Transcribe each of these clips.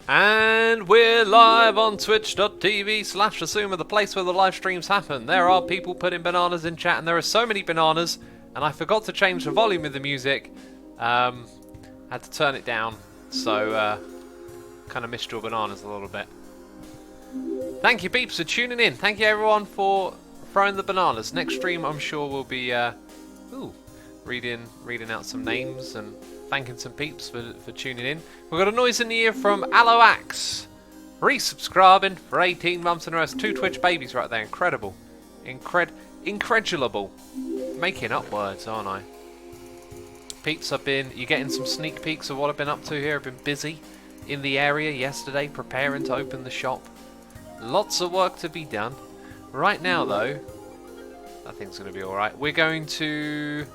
And we're live on twitch.tv/Asuma, the place where the live streams happen. There are people putting bananas in chat, and there are so many bananas, and I forgot to change the volume of the music. Had to turn it down, so kind of missed your bananas a little bit. Thank you, peeps, for tuning in. Thank you, everyone, for throwing the bananas. Next stream, I'm sure we'll be reading out some names and thanking some peeps for tuning in. We've got a noise in the ear from Aloax, resubscribing for 18 months in a row. 2 Twitch babies right there. Incredible. Incredulable. Making up words, aren't I? Peeps, you're getting some sneak peeks of what I've been up to here. I've been busy in the area yesterday preparing to open the shop. Lots of work to be done. Right now, though, I think it's going to be alright. We're going to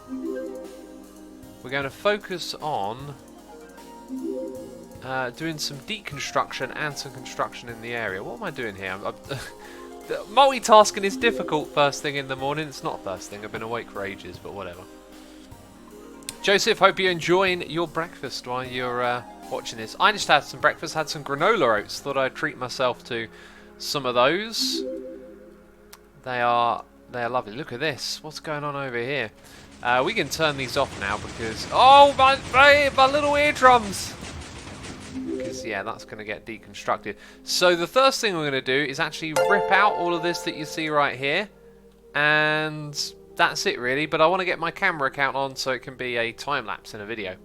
focus on doing some deconstruction and some construction in the area. What am I doing here? Multitasking is difficult first thing in the morning. It's not first thing. I've been awake for ages, but whatever. Joseph, hope you're enjoying your breakfast while you're watching this. I just had some breakfast, had some granola oats. Thought I'd treat myself to some of those. They are lovely. Look at this. What's going on over here? We can turn these off now because... Oh, my little eardrums! Because, yeah, that's going to get deconstructed. So the first thing we're going to do is actually rip out all of this that you see right here. And that's it, really. But I want to get my camera account on so it can be a time-lapse in a video.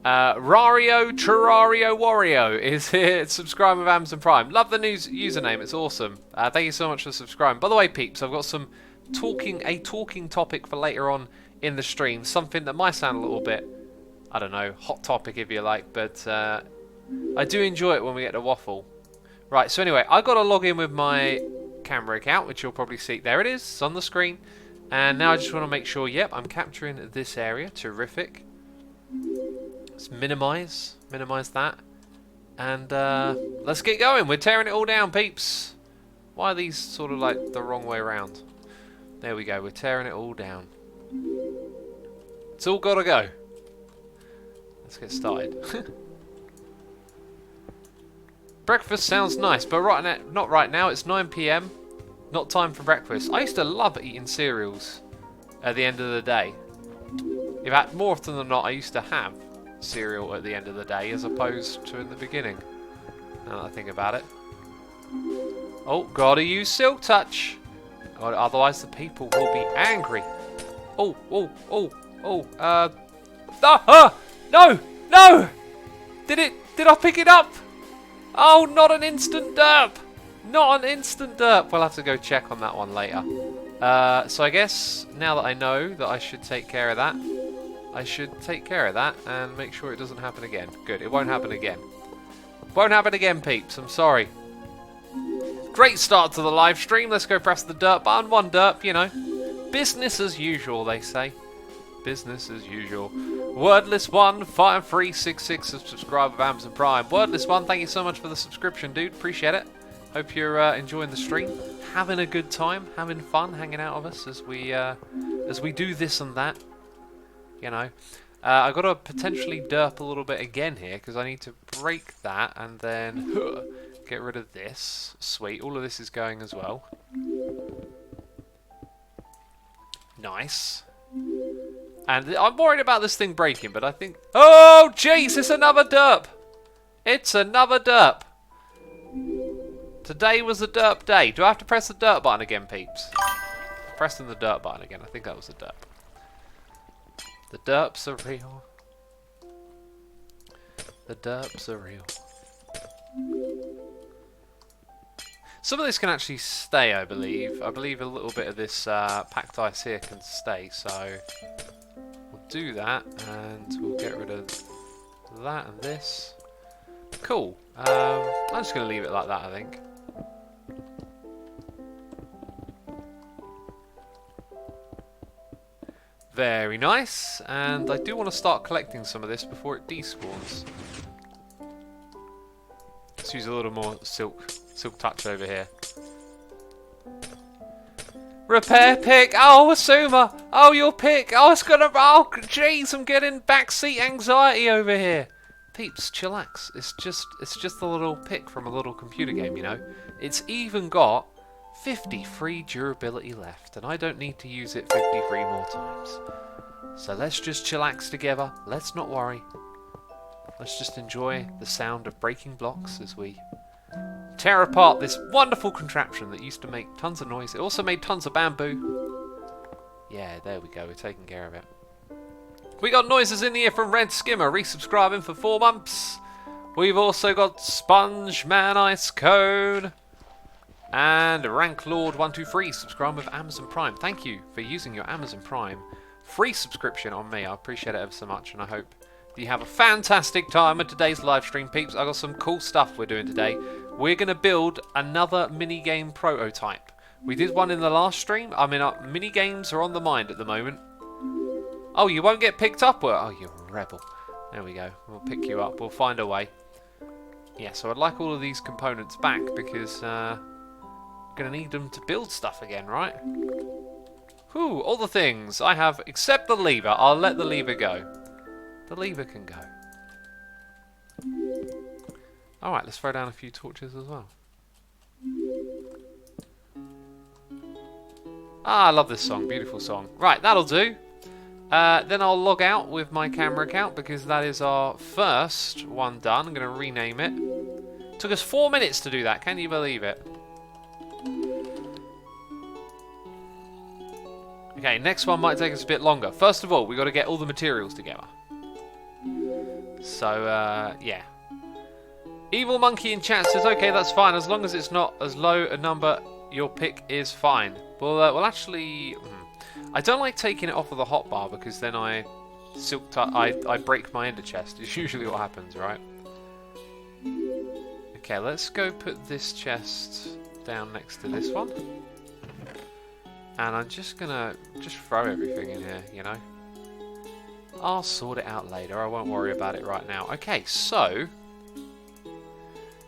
Rario Terrario Wario is here. Subscribe with Amazon Prime. Love the new username. It's awesome. Thank you so much for subscribing. By the way, peeps, I've got some talking topic for later on in the stream. Something that might sound a little bit, I don't know, hot topic if you like, but I do enjoy it when we get to waffle. Right, so anyway, I've got to log in with my camera account, which you'll probably see. There it is. It's on the screen. And now I just want to make sure, yep, I'm capturing this area. Terrific. Let's minimize that. And let's get going. We're tearing it all down, peeps. Why are these sort of like the wrong way around? There we go. We're tearing it all down. It's all got to go. Let's get started. Breakfast sounds nice, but not right now. It's 9 PM. Not time for breakfast. I used to love eating cereals at the end of the day. In fact, more often than not, I used to have cereal at the end of the day as opposed to in the beginning. Now that I think about it. Oh, gotta use Silk Touch. God, otherwise the people will be angry. Oh, no! Did I pick it up? Oh, not an instant derp! Not an instant derp! We'll have to go check on that one later. So I guess, now that I know that I should take care of that, I should take care of that and make sure it doesn't happen again. Good, it won't happen again. Won't happen again, peeps, I'm sorry. Great start to the live stream. Let's go press the derp button. 1 derp, you know. Business as usual, they say. Business as usual. Wordless1, 5366 subscribe with Amazon Prime. Wordless1, thank you so much for the subscription, dude. Appreciate it. Hope you're enjoying the stream, having a good time, having fun, hanging out with us as we do this and that. You know, I've got to potentially derp a little bit again here because I need to break that and then get rid of this. Sweet, all of this is going as well. Nice. And I'm worried about this thing breaking, but I think... Oh, jeez, it's another derp. It's another derp. Today was a derp day. Do I have to press the derp button again, peeps? Pressing the derp button again. I think that was a derp. The derps are real. The derps are real. Some of this can actually stay, I believe. I believe a little bit of this packed ice here can stay, so we'll do that, and we'll get rid of that and this. Cool. I'm just going to leave it like that, I think. Very nice, and I do want to start collecting some of this before it despawns. Let's use a little more silk touch over here. Repair pick! Oh, Asuma! Oh, your pick! Oh, it's gonna... Oh, jeez, I'm getting backseat anxiety over here. Peeps, chillax. It's just a little pick from a little computer game, you know. It's even got 53 durability left, and I don't need to use it 53 more times. So let's just chillax together. Let's not worry. Let's just enjoy the sound of breaking blocks as we tear apart this wonderful contraption that used to make tons of noise. It also made tons of bamboo. Yeah, there we go. We're taking care of it. We got noises in the ear from Red Skimmer, resubscribing for 4 months. We've also got Sponge Man Ice Cone and Rank Lord 123 subscribing with Amazon Prime. Thank you for using your Amazon Prime free subscription on me. I appreciate it ever so much, and I hope that you have a fantastic time with today's live stream, peeps. I got some cool stuff we're doing today. We're going to build another minigame prototype. We did one in the last stream. I mean, minigames are on the mind at the moment. Oh, you won't get picked up? Well, oh, you're a rebel. There we go. We'll pick you up. We'll find a way. Yeah, so I'd like all of these components back because we're going to need them to build stuff again, right? Whew, all the things I have except the lever. I'll let the lever go. The lever can go. Alright, let's throw down a few torches as well. Ah, I love this song. Beautiful song. Right, that'll do. Then I'll log out with my camera account because that is our first one done. I'm going to rename it. Took us 4 minutes to do that. Can you believe it? Okay, next one might take us a bit longer. First of all, we've got to get all the materials together. So, yeah. Evil Monkey in chat says, okay, that's fine. As long as it's not as low a number, your pick is fine. Well, actually... I don't like taking it off of the hotbar because then I break my ender chest. It's usually what happens, right? Okay, let's go put this chest down next to this one. And I'm just gonna throw everything in here, you know. I'll sort it out later. I won't worry about it right now. Okay, so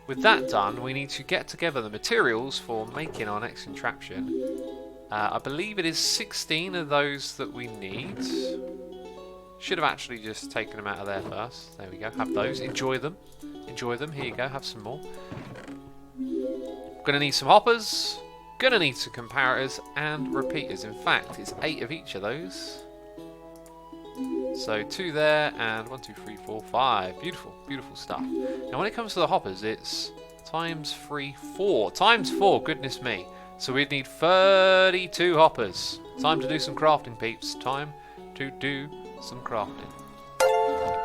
with that done, we need to get together the materials for making our next contraption. I believe it is 16 of those that we need. Should have actually just taken them out of there first. There we go. Have those. Enjoy them. Enjoy them. Here you go. Have some more. Gonna need some hoppers. Gonna need some comparators and repeaters. In fact, it's 8 of each of those. So 2 there and 1, 2, 3, 4, 5. Beautiful, beautiful stuff. Now when it comes to the hoppers, it's times 3, 4. Times 4, goodness me. So we'd need 32 hoppers. Time to do some crafting, peeps. Time to do some crafting.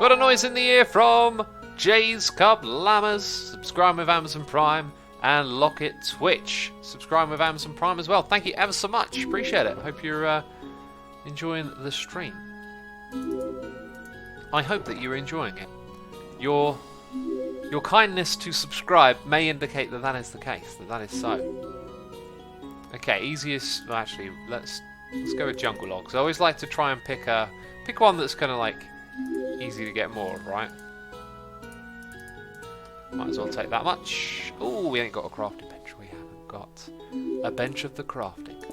Got a noise in the ear from Jay's Cub Lammers. Subscribe with Amazon Prime. And Locket Twitch. Subscribe with Amazon Prime as well. Thank you ever so much. Appreciate it. Hope you're enjoying the stream. I hope that you're enjoying it. Your kindness to subscribe may indicate that that is the case. That is so. Okay, easiest. Well, actually, let's go with jungle logs. I always like to try and pick one that's kind of like easy to get more of, right? Might as well take that much. Oh, we ain't got a crafting bench. We haven't got a bench of the crafting.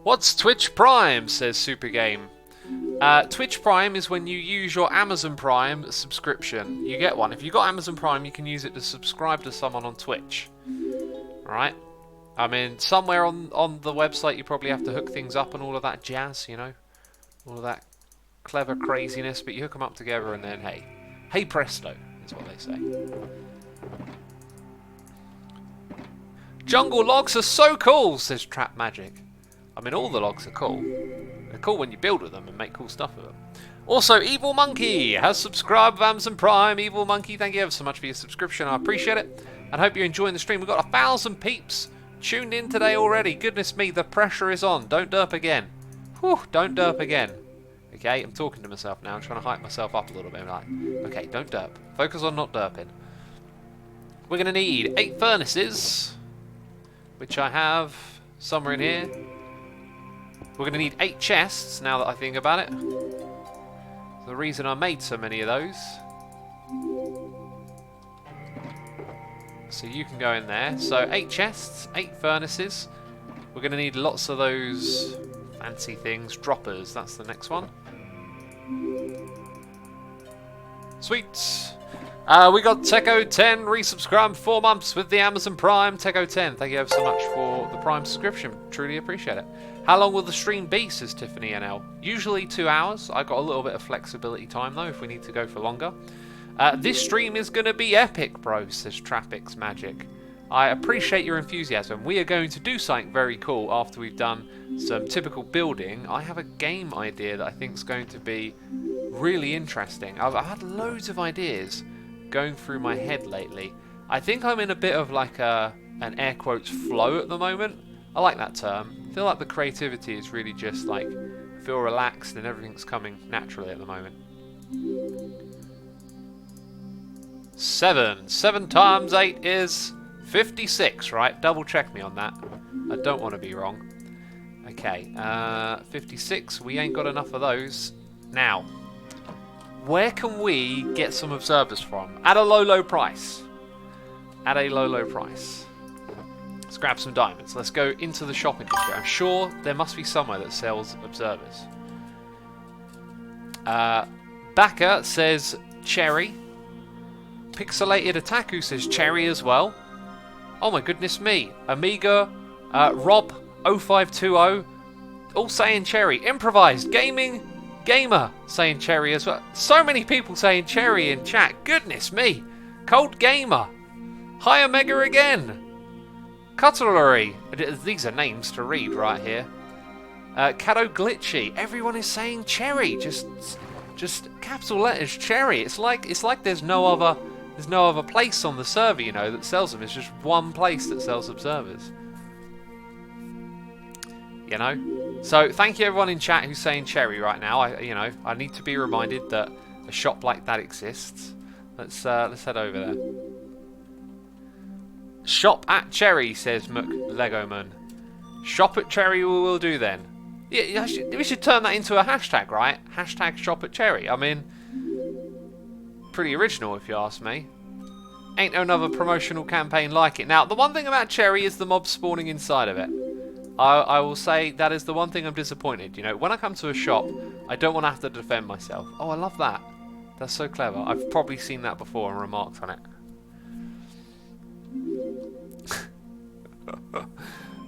What's Twitch Prime? Says Super Game. Twitch Prime is when you use your Amazon Prime subscription. You get one. If you've got Amazon Prime, you can use it to subscribe to someone on Twitch. Alright? I mean, somewhere on the website you probably have to hook things up and all of that jazz, you know? All of that clever craziness, but you hook them up together and then, hey presto, is what they say. Jungle logs are so cool, says Trap Magic. I mean, all the logs are cool. They're cool when you build with them and make cool stuff with them. Also, Evil Monkey has subscribed with Amazon Prime. Evil Monkey, thank you ever so much for your subscription. I appreciate it. And hope you're enjoying the stream. We've got 1,000 peeps tuned in today already. Goodness me, the pressure is on. Don't derp again. Whew, don't derp again. Okay, I'm talking to myself now. I'm trying to hype myself up a little bit. Like, okay, don't derp. Focus on not derping. We're going to need 8 furnaces, which I have somewhere in here. We're going to need 8 chests, now that I think about it. The reason I made so many of those. So you can go in there. So 8 chests, 8 furnaces. We're going to need lots of those fancy things. Droppers, that's the next one. Sweet. We got Techo10 resubscribed 4 months with the Amazon Prime. Techo10, thank you ever so much for the Prime subscription. Truly appreciate it. How long will the stream be, says Tiffany NL? Usually 2 hours. I got a little bit of flexibility time though if we need to go for longer. This stream is going to be epic, bro, says Traffic's Magic. I appreciate your enthusiasm. We are going to do something very cool after we've done some typical building. I have a game idea that I think is going to be really interesting. I've had loads of ideas going through my head lately. I think I'm in a bit of like an air quotes flow at the moment. I like that term. I feel like the creativity is really just like feel relaxed and everything's coming naturally at the moment. 7 times 8 is 56, right? Double check me on that. I don't want to be wrong. Okay, 56. We ain't got enough of those. Now, where can we get some observers from? At a low price. At a low price. Let's grab some diamonds. Let's go into the shopping district. I'm sure there must be somewhere that sells observers. Baka says cherry. Pixelated Attaku says cherry as well. Oh my goodness me. Amiga, Rob 0520, all saying cherry. Improvised Gaming Gamer saying cherry as well. So many people saying cherry in chat. Goodness me. Cold Gamer. Hi Omega again. Cutlery. These are names to read right here. Cato Glitchy. Everyone is saying cherry. Just capital letters cherry. It's like there's no other place on the server, you know, that sells them. It's just one place that sells observers. You know? So thank you everyone in chat who's saying cherry right now. I need to be reminded that a shop like that exists. Let's head over there. Shop at Cherry, says McLegoman. Shop at Cherry we will do then. Yeah, we should turn that into a hashtag, right? Hashtag shop at Cherry. I mean, pretty original if you ask me. Ain't another promotional campaign like it. Now, the one thing about Cherry is the mob spawning inside of it. I will say that is the one thing I'm disappointed. You know, when I come to a shop, I don't want to have to defend myself. Oh, I love that. That's so clever. I've probably seen that before and remarked on it.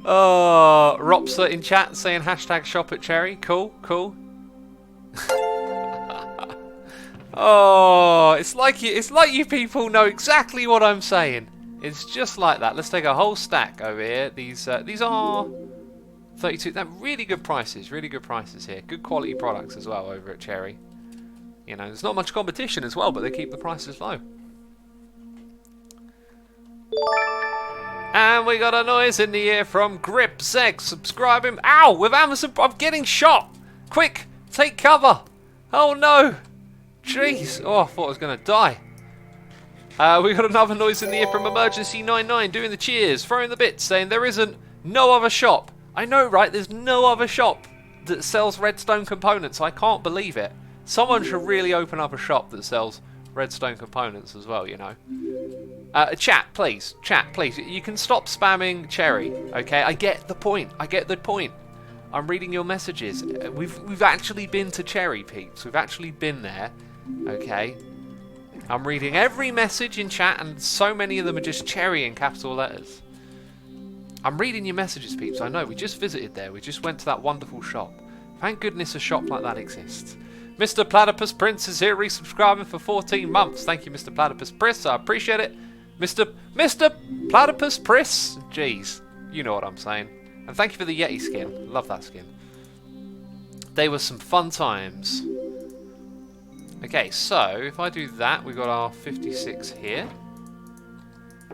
Oh, Ropsa in chat saying hashtag shop at Cherry. Cool. Oh, it's like you people know exactly what I'm saying. It's just like that. Let's take a whole stack over here. These are 32. They're really good prices here. Good quality products as well over at Cherry. You know, there's not much competition as well, but they keep the prices low. And we got a noise in the ear from Gripzeg subscribing. Ow! With Amazon, I'm getting shot! Quick! Take cover! Oh no! Jeez! Oh, I thought I was going to die. We got another noise in the ear from Emergency99 doing the cheers, throwing the bits, saying there isn't no other shop. I know, right? There's no other shop that sells redstone components. I can't believe it. Someone should really open up a shop that sells redstone components as well, you know. Chat, please. You can stop spamming Cherry, okay? I get the point. I'm reading your messages. We've actually been to Cherry, peeps. We've actually been there, okay? I'm reading every message in chat, and so many of them are just Cherry in capital letters. I'm reading your messages, peeps. I know. We just visited there. We just went to that wonderful shop. Thank goodness a shop like that exists. Mr. Platypus Prince is here resubscribing for 14 months. Thank you, Mr. Platypus Prince. I appreciate it. Mr. Platypus Prince. Jeez. You know what I'm saying. And thank you for the Yeti skin. Love that skin. They were some fun times. Okay, so if I do that, we've got our 56 here.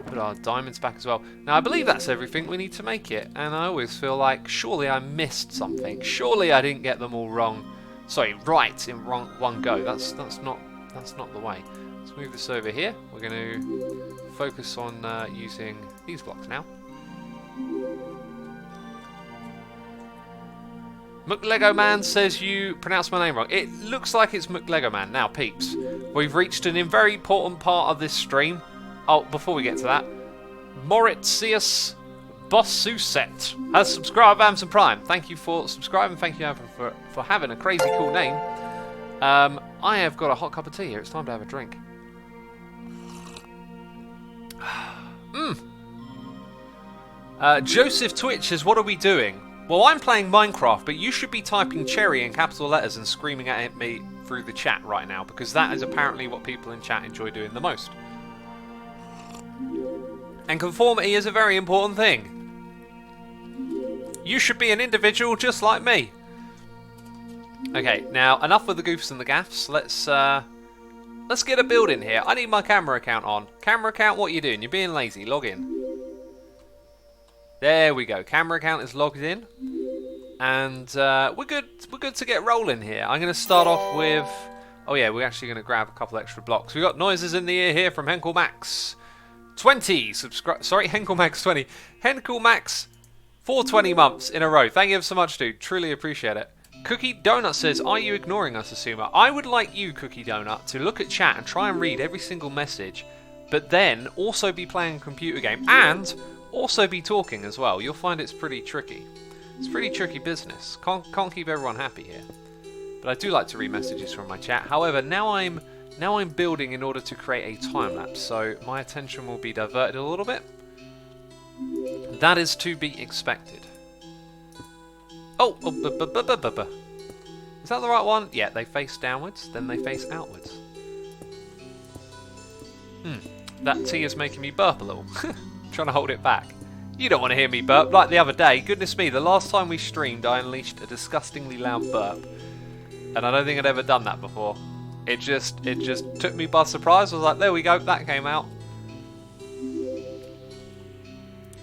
Put our diamonds back as well. Now, I believe that's everything we need to make it. And I always feel like, surely I missed something. Surely I didn't get them all wrong. Sorry, right in one go. That's not the way. Let's move this over here. We're going to focus on using these blocks now. McLego Man says you pronounced my name wrong. It looks like it's McLego Man. Now, peeps, we've reached a very important part of this stream. Oh, before we get to that, Mauritius Bossuset has subscribed to Amazon Prime. Thank you for subscribing. Thank you for having a crazy cool name. I have got a hot cup of tea here. It's time to have a drink. Joseph Twitch says, what are we doing? Well, I'm playing Minecraft, but you should be typing cherry in capital letters and screaming at me through the chat right now, because that is apparently what people in chat enjoy doing the most. And conformity is a very important thing. You should be an individual just like me. Okay, now enough with the goofs and the gaffs. Let's get a build in here. I need my camera account on. Camera account, what are you doing? You're being lazy. Log in. There we go. Camera account is logged in, and we're good. We're good to get rolling here. I'm going to start off with. Oh yeah, we're actually going to grab a couple extra blocks. We got noises in the ear here from Henkel Max 20 subscribe. Sorry, Henkel Max 20. Henkel Max for 20 months in a row. Thank you so much, dude. Truly appreciate it. Cookie Donut says, "Are you ignoring us, Asuma?" I would like you, Cookie Donut, to look at chat and try and read every single message, but then also be playing a computer game and also be talking as well. You'll find it's pretty tricky. It's pretty tricky business. Can't keep everyone happy here. But I do like to read messages from my chat. However, now I'm building in order to create a time lapse, so my attention will be diverted a little bit. That is to be expected. Oh, is that the right one? Yeah, they face downwards, then they face outwards. That tea is making me burp a little. Trying to hold it back. You don't want to hear me burp like the other day. Goodness me, the last time we streamed I unleashed a disgustingly loud burp, and I don't think I'd ever done that before. It just took me by surprise. I was like, there we go, that came out.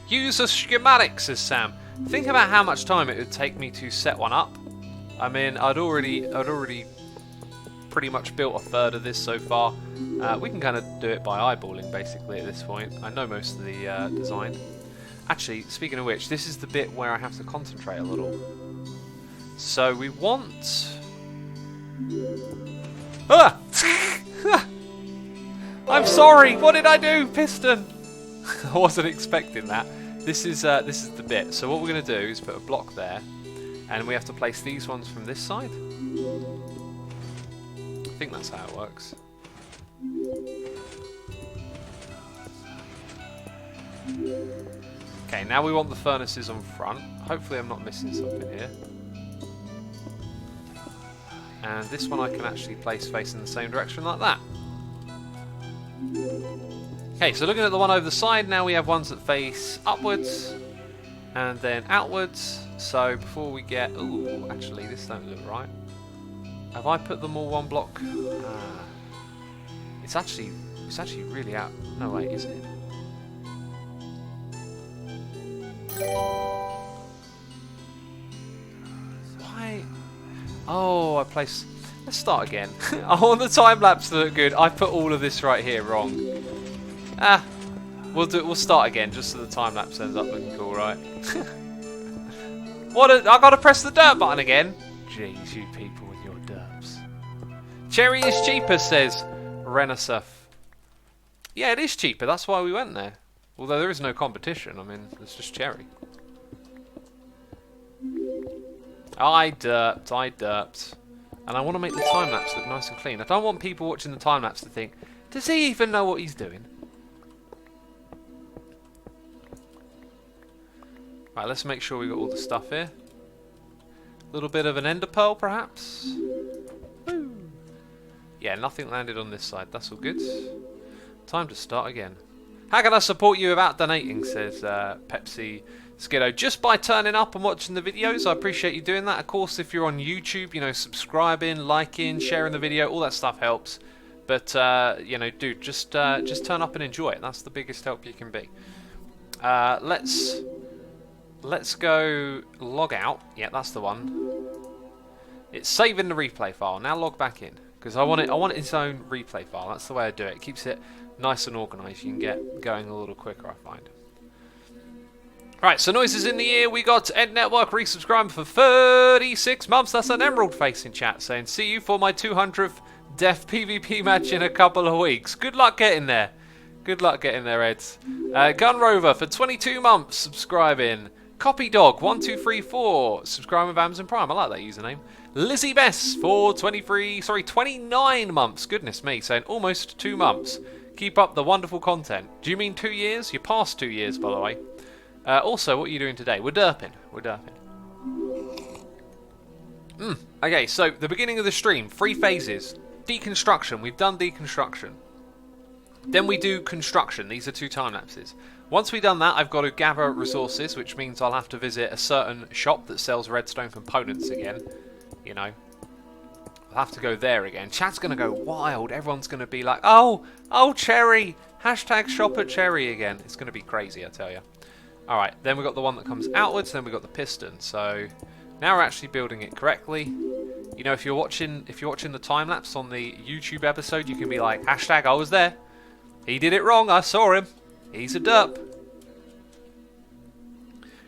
Use a schematic, says Sam. Think about how much time it would take me to set one up. I mean, I'd already pretty much built a third of this so far. We can kind of do it by eyeballing basically at this point. I know most of the design. Actually, speaking of which, this is the bit where I have to concentrate a little. So we want... Ah! I'm sorry, what did I do, Piston? I wasn't expecting that. This is the bit. So what we're going to do is put a block there, and we have to place these ones from this side. I think that's how it works. Okay, now we want the furnaces on front. Hopefully I'm not missing something here. And this one I can actually place facing the same direction like that. Okay, so looking at the one over the side, now we have ones that face upwards and then outwards. So before we get... Ooh, actually this don't look right. Have I put them all one block? It's actually really out. No, wait, isn't it? Why? Oh, I placed... Let's start again. I want the time lapse to look good. I put all of this right here wrong. We'll start again just so the time lapse ends up looking cool, right? I gotta press the dirt button again. Jeez, you people with your derps. Cherry is cheaper, says Renasurf. Yeah, it is cheaper. That's why we went there. Although there is no competition. I mean, it's just cherry. I derped. And I want to make the time lapse look nice and clean. I don't want people watching the time lapse to think, does he even know what he's doing? Right, let's make sure we got all the stuff here. A little bit of an ender pearl, perhaps. Woo. Yeah, nothing landed on this side. That's all good. Time to start again. How can I support you without donating, says Pepsi Skiddo. Just by turning up and watching the videos. I appreciate you doing that. Of course, if you're on YouTube, you know, subscribing, liking, sharing the video, all that stuff helps. But, you know, dude, just turn up and enjoy it. That's the biggest help you can be. Let's go log out. Yeah, that's the one. It's saving the replay file. Now log back in. Because I want its own replay file. That's the way I do it. It keeps it nice and organised. You can get going a little quicker, I find. Right, so noises in the ear. We got Ed Network resubscribing for 36 months. That's an emerald face in chat saying, see you for my 200th Death PvP match in a couple of weeks. Good luck getting there. Good luck getting there, Eds. Gun Rover for 22 months subscribing. Copy Dog 1234, subscribe with Amazon Prime. I like that username. Lizzie Bess for 29 months. Goodness me, saying almost 2 months. Keep up the wonderful content. Do you mean 2 years? You're past 2 years, by the way. Also, what are you doing today? We're derping. Okay, so the beginning of the stream, 3 phases. Deconstruction. We've done deconstruction. Then we do construction. These are 2 time lapses. Once we've done that, I've got to gather resources, which means I'll have to visit a certain shop that sells redstone components again. You know, I'll have to go there again. Chat's going to go wild. Everyone's going to be like, oh, Cherry. Hashtag shop at Cherry again. It's going to be crazy, I tell you. All right, then we've got the one that comes outwards. Then we've got the piston. So now we're actually building it correctly. You know, if you're watching the time lapse on the YouTube episode, you can be like, hashtag I was there. He did it wrong. I saw him. He's a derp.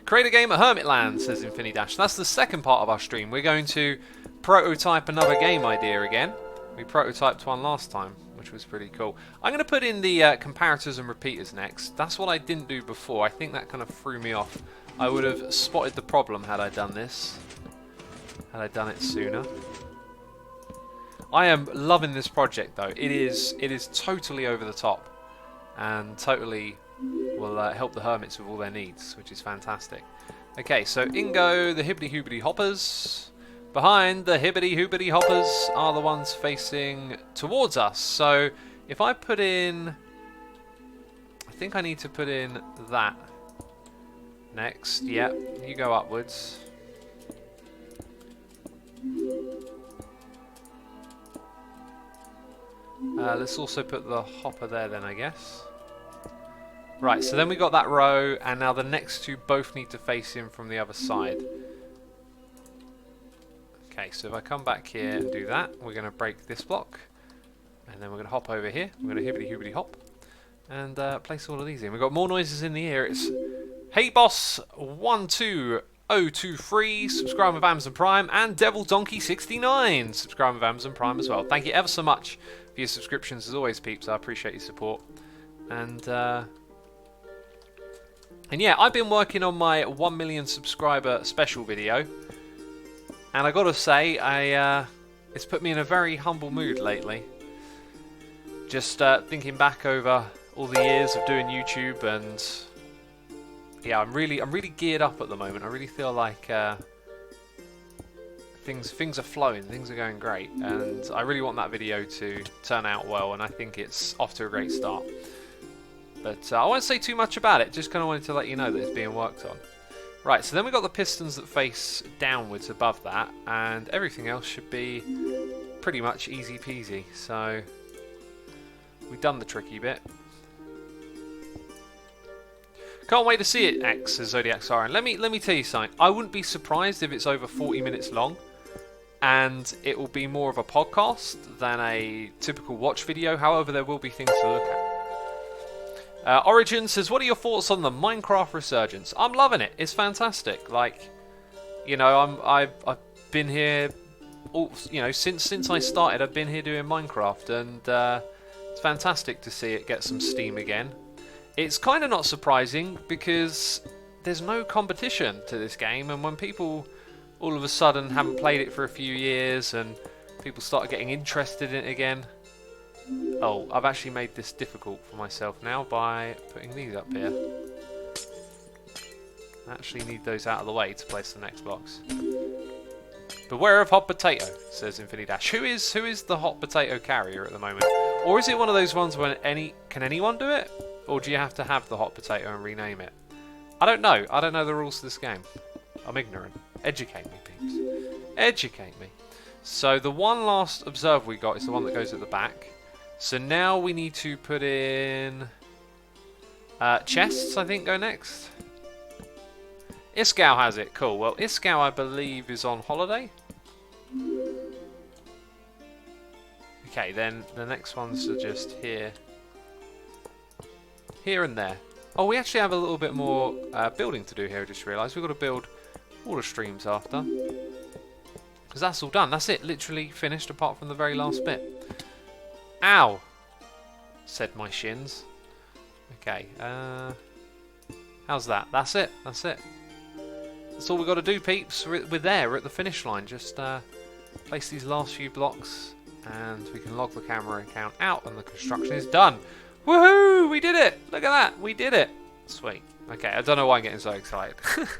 Create a game at Hermitland, says Infinidash. That's the second part of our stream. We're going to prototype another game idea again. We prototyped one last time, which was pretty cool. I'm going to put in the comparators and repeaters next. That's what I didn't do before. I think that kind of threw me off. I would have spotted the problem had I done this. Had I done it sooner. I am loving this project though. It is totally over the top. And totally will help the hermits with all their needs, which is fantastic. Okay, so in go the hibbity hoobity hoppers. Behind the hibbity hoobity hoppers are the ones facing towards us. So if I put in, I think I need to put in that next. Yep, you go upwards. Let's also put the hopper there then, I guess. Right, so then we got that row, and now the next 2 both need to face in from the other side. Okay, so if I come back here and do that, we're going to break this block, and then we're going to hop over here. We're going to hibbity hoobity hop, and place all of these in. We've got more noises in the ear. It's Hey Boss 12023, subscribe with Amazon Prime, and Devil Donkey 69, subscribe with Amazon Prime as well. Thank you ever so much for your subscriptions as always, peeps. I appreciate your support. And yeah, I've been working on my 1 million subscriber special video, and I gotta say, it's put me in a very humble mood lately. Just thinking back over all the years of doing YouTube, and yeah, I'm really geared up at the moment. I really feel like things are flowing, things are going great, and I really want that video to turn out well, and I think it's off to a great start. But I won't say too much about it, just kind of wanted to let you know that it's being worked on. Right, so then we've got the pistons that face downwards above that, and everything else should be pretty much easy peasy. So we've done the tricky bit. Can't wait to see it, X, says Zodiac Siren. Let me tell you something. I wouldn't be surprised if it's over 40 minutes long, and it will be more of a podcast than a typical watch video. However, there will be things to look at. Origin says, what are your thoughts on the Minecraft resurgence? I'm loving it. It's fantastic. Like, you know, I've been here, since I started. I've been here doing Minecraft, and it's fantastic to see it get some steam again. It's kind of not surprising because there's no competition to this game, and when people all of a sudden haven't played it for a few years and people start getting interested in it again. Oh, I've actually made this difficult for myself now by putting these up here. I actually need those out of the way to place the next blocks. Beware of hot potato, says Infinidash. Who is the hot potato carrier at the moment? Or is it one of those ones when can anyone do it? Or do you have to have the hot potato and rename it? I don't know. I don't know the rules to this game. I'm ignorant. Educate me, peeps. Educate me. So the one last observer we got is the one that goes at the back. So now we need to put in chests, I think, go next. Iskow has it. Cool. Well, Iskow, I believe, is on holiday. Okay, then the next ones are just here. Here and there. Oh, we actually have a little bit more building to do here, I just realised. We've got to build all the streams after. Because that's all done. That's it. Literally finished, apart from the very last bit. Ow! Said my shins. Okay, how's that? That's it. That's it. That's all we've got to do, peeps. We're there. We're at the finish line. Just place these last few blocks, and we can log the camera account out, and the construction is done. Woohoo! We did it! Look at that. We did it. Sweet. Okay, I don't know why I'm getting so excited.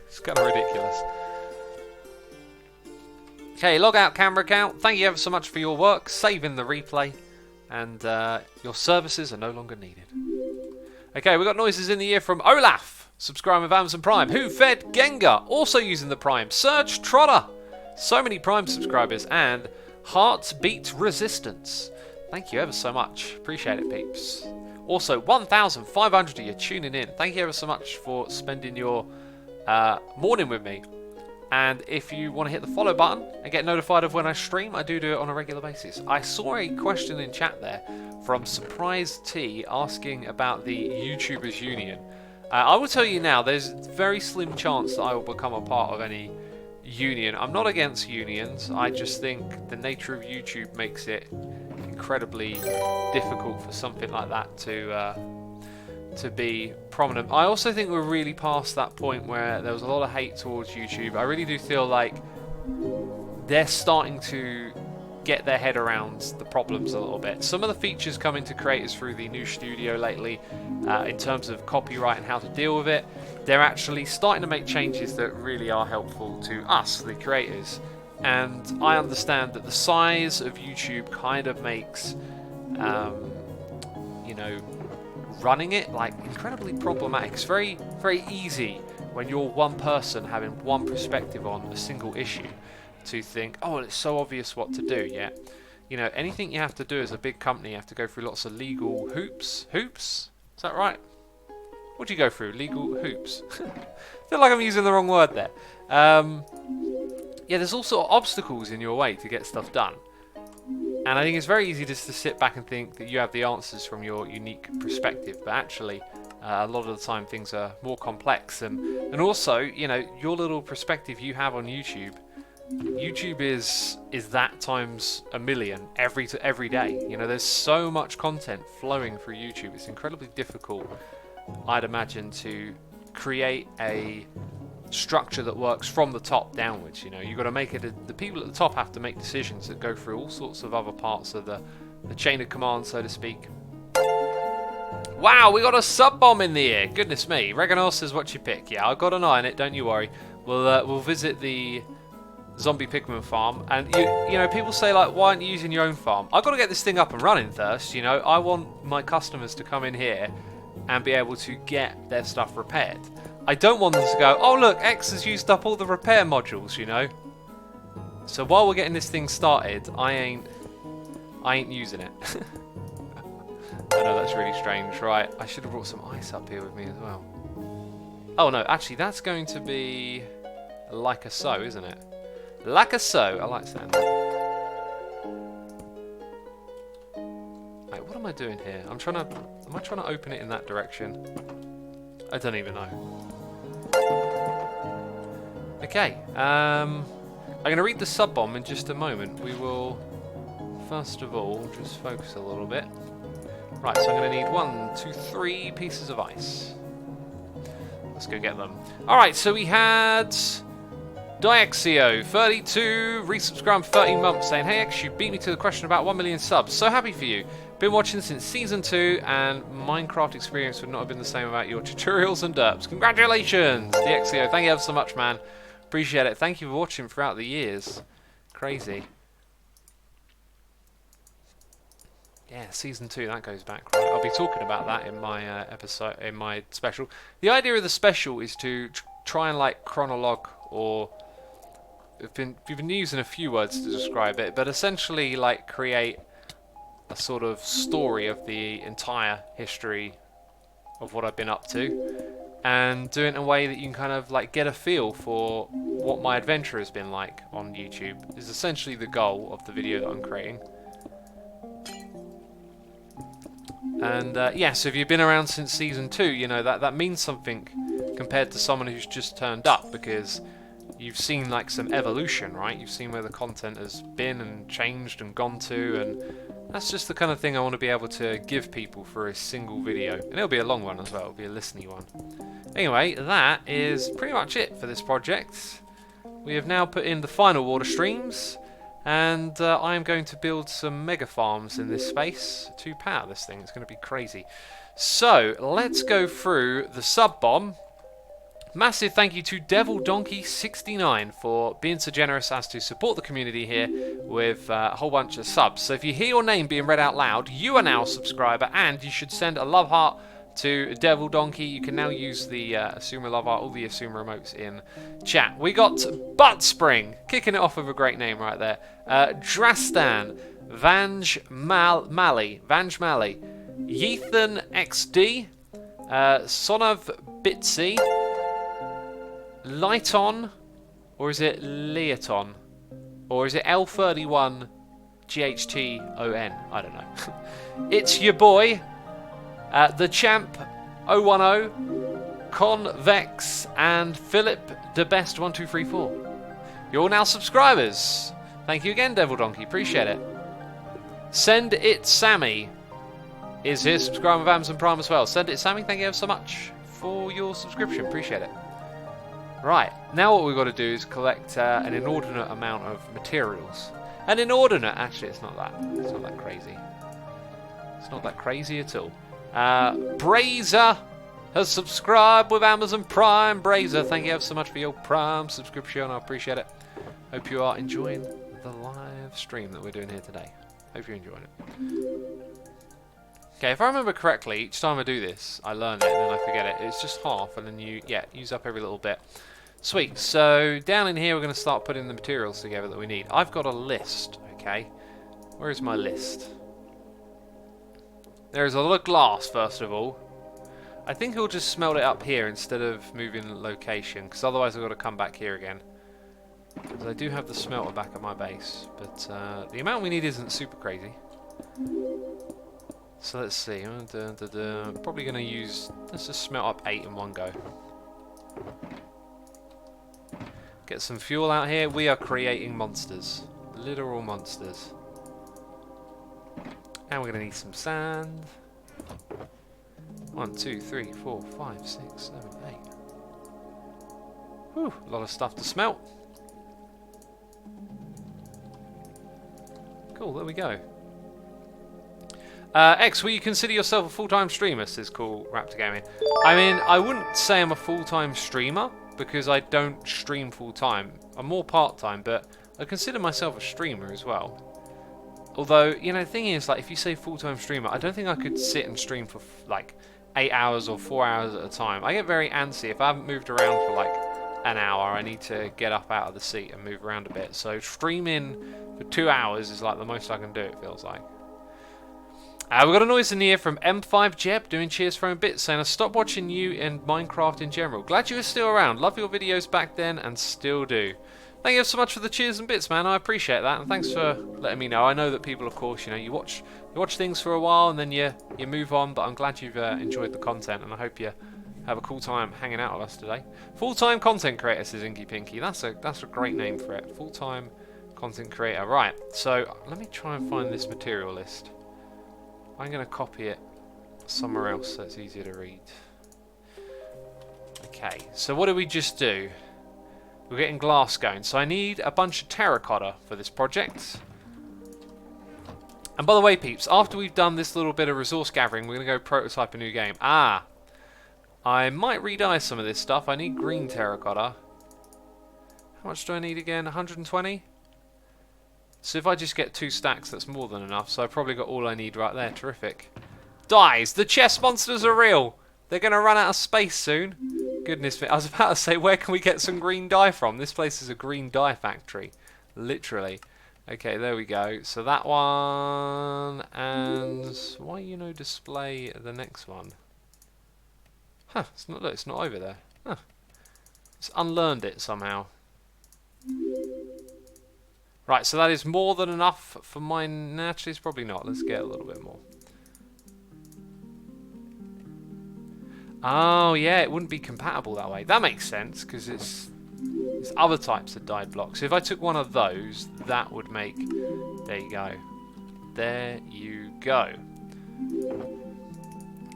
It's kind of ridiculous. Okay, log out camera account. Thank you ever so much for your work, saving the replay, and your services are no longer needed. Okay, we got noises in the ear from Olaf, subscribing with Amazon Prime. Who Fed Gengar, also using the Prime. Serge Trotter, so many Prime subscribers, and Heartbeat Resistance. Thank you ever so much. Appreciate it, peeps. Also, 1,500 of you tuning in. Thank you ever so much for spending your morning with me. And if you want to hit the follow button and get notified of when I stream, I do it on a regular basis. I saw a question in chat there from Surprise T asking about the YouTubers Union. I will tell you now, there's a very slim chance that I will become a part of any union. I'm not against unions. I just think the nature of YouTube makes it incredibly difficult for something like that to be prominent. I also think we're really past that point where there was a lot of hate towards YouTube. I really do feel like they're starting to get their head around the problems a little bit. Some of the features coming to creators through the new studio lately, in terms of copyright and how to deal with it, they're actually starting to make changes that really are helpful to us, the creators. And I understand that the size of YouTube kind of makes, you know, running it like incredibly problematic. It's very, very easy when you're one person having one perspective on a single issue to think, oh, it's so obvious what to do. Yeah, you know, anything you have to do as a big company, you have to go through lots of legal hoops. Hoops? Is that right? What do you go through? Legal hoops. I feel like I'm using the wrong word there. Yeah, there's all sort of obstacles in your way to get stuff done. And I think it's very easy just to sit back and think that you have the answers from your unique perspective, but actually a lot of the time things are more complex. And also, you know, your little perspective you have on YouTube is that times a million every day. You know, there's so much content flowing through YouTube. It's incredibly difficult, I'd imagine, to create a structure that works from the top downwards. You know, you've got to make it, the people at the top have to make decisions that go through all sorts of other parts of the chain of command, so to speak. Wow, we got a sub bomb in the air. Goodness me. Reganos says, what you pick? Yeah, I've got an eye on it, don't you worry. We'll visit the zombie pigman farm, and you know, people say like, why aren't you using your own farm? I've got to get this thing up and running first. You know, I want my customers to come in here and be able to get their stuff repaired. I don't want them to go, oh look, X has used up all the repair modules, you know. So while we're getting this thing started, I ain't using it. I know that's really strange, right? I should have brought some ice up here with me as well. Oh no, actually that's going to be like a so, isn't it? Like a so, I like saying that. Wait, what am I doing here? Am I trying to open it in that direction? I don't even know. Okay, I'm going to read the sub bomb in just a moment. We will, first of all, just focus a little bit. Right, so I'm going to need 1, 2, 3 pieces of ice. Let's go get them. Alright, so we had Diexio, 32, resubscribed 13 months, saying, hey X, you beat me to the question about 1 million subs. So happy for you. Been watching since Season 2, and Minecraft experience would not have been the same without your tutorials and derps. Congratulations, Diexio. Thank you ever so much, man. Appreciate it. Thank you for watching throughout the years. Crazy. Yeah, Season 2, that goes back, right? I'll be talking about that in my episode, in my special. The idea of the special is to try and like chronologue, or we've been using a few words to describe it, but essentially like create a sort of story of the entire history of what I've been up to, and do it in a way that you can kind of like get a feel for what my adventure has been like on YouTube. Is essentially the goal of the video that I'm creating. And yeah, so if you've been around since Season 2, you know that means something compared to someone who's just turned up, because you've seen like some evolution, right? You've seen where the content has been and changed and gone to, and That's just the kind of thing I want to be able to give people for a single video. And it'll be a long one as well, it'll be a listening one. Anyway, that is pretty much it for this project. We have now put in the final water streams, and I am going to build some mega farms in this space to power this thing. It's going to be crazy. So, let's go through the sub bomb. Massive thank you to Devil Donkey 69 for being so generous as to support the community here with a whole bunch of subs. So if you hear your name being read out loud, you are now a subscriber, and you should send a love heart to Devil Donkey. You can now use the Asuma love heart, all the Asuma remotes in chat. We got Butt Spring, kicking it off with a great name right there. Drastan, Vanj Mali, Yethan XD, Sonav Bitsy, Lighton, or is it Leoton? Or is it L31 GHTON? I don't know. It's your boy, the champ 010, Convex, and Philip the best 1234. You're all now subscribers. Thank you again, Devil Donkey. Appreciate it. Send It Sammy is here, subscribing with Amazon Prime as well. Send It Sammy, thank you ever so much for your subscription. Appreciate it. Right, now what we've got to do is collect an inordinate amount of materials. An inordinate, actually it's not that crazy. It's not that crazy at all. Brazer has subscribed with Amazon Prime. Brazer, thank you ever so much for your Prime subscription, I appreciate it. Hope you are enjoying the live stream that we're doing here today. Hope you're enjoying it. Okay, if I remember correctly, each time I do this, I learn it and then I forget it. It's just half, and then you, use up every little bit. Sweet. So down in here, we're going to start putting the materials together that we need. I've got a list. Okay, where is my list? There is a lot of glass, first of all. I think he'll just smelt it up here instead of moving location, because otherwise I've got to come back here again. Because I do have the smelter back at my base, but the amount we need isn't super crazy. So let's see, probably going to use, let's just smelt up 8 in one go. Get some fuel out here. We are creating monsters. Literal monsters. And we're going to need some sand. 1, 2, 3, 4, 5, 6, 7, 8. Whew, a lot of stuff to smelt. Cool, there we go. X, will you consider yourself a full-time streamer, says Cool Raptor Gaming. I mean, I wouldn't say I'm a full-time streamer, because I don't stream full-time. I'm more part-time, but I consider myself a streamer as well. Although, you know, the thing is, like, if you say full-time streamer, I don't think I could sit and stream for, like, 8 hours or 4 hours at a time. I get very antsy. If I haven't moved around for, like, an hour, I need to get up out of the seat and move around a bit. So streaming for 2 hours is, like, the most I can do, it feels like. We've got a noise in the ear from M5 Jeb doing cheers for a bit, saying I stopped watching you and Minecraft in general. Glad you were still around. Love your videos back then and still do. Thank you so much for the cheers and bits, man. I appreciate that, and thanks for letting me know. I know that people, of course, you know, you watch things for a while and then you move on, but I'm glad you've enjoyed the content, and I hope you have a cool time hanging out with us today. Full-time content creator, says Inky Pinky. That's a great name for it. Full-time content creator. Right. So let me try and find this material list. I'm going to copy it somewhere else so it's easier to read. Okay, so what did we just do? We're getting glass going. So I need a bunch of terracotta for this project. And by the way, peeps, after we've done this little bit of resource gathering, we're going to go prototype a new game. I might re-dye some of this stuff. I need green terracotta. How much do I need again? 120? So if I just get 2 stacks, that's more than enough. So I probably got all I need right there. Terrific. Dies! The chest monsters are real! They're going to run out of space soon. Goodness me. I was about to say, where can we get some green dye from? This place is a green dye factory. Literally. Okay, there we go. So that one... And... why you no display the next one? Huh, it's not over there. Huh. It's unlearned it somehow. Right, so that is more than enough for mine. Actually, it's probably not. Let's get a little bit more. Oh, yeah, it wouldn't be compatible that way. That makes sense, because it's other types of dyed blocks. So if I took one of those, that would make... There you go. There you go.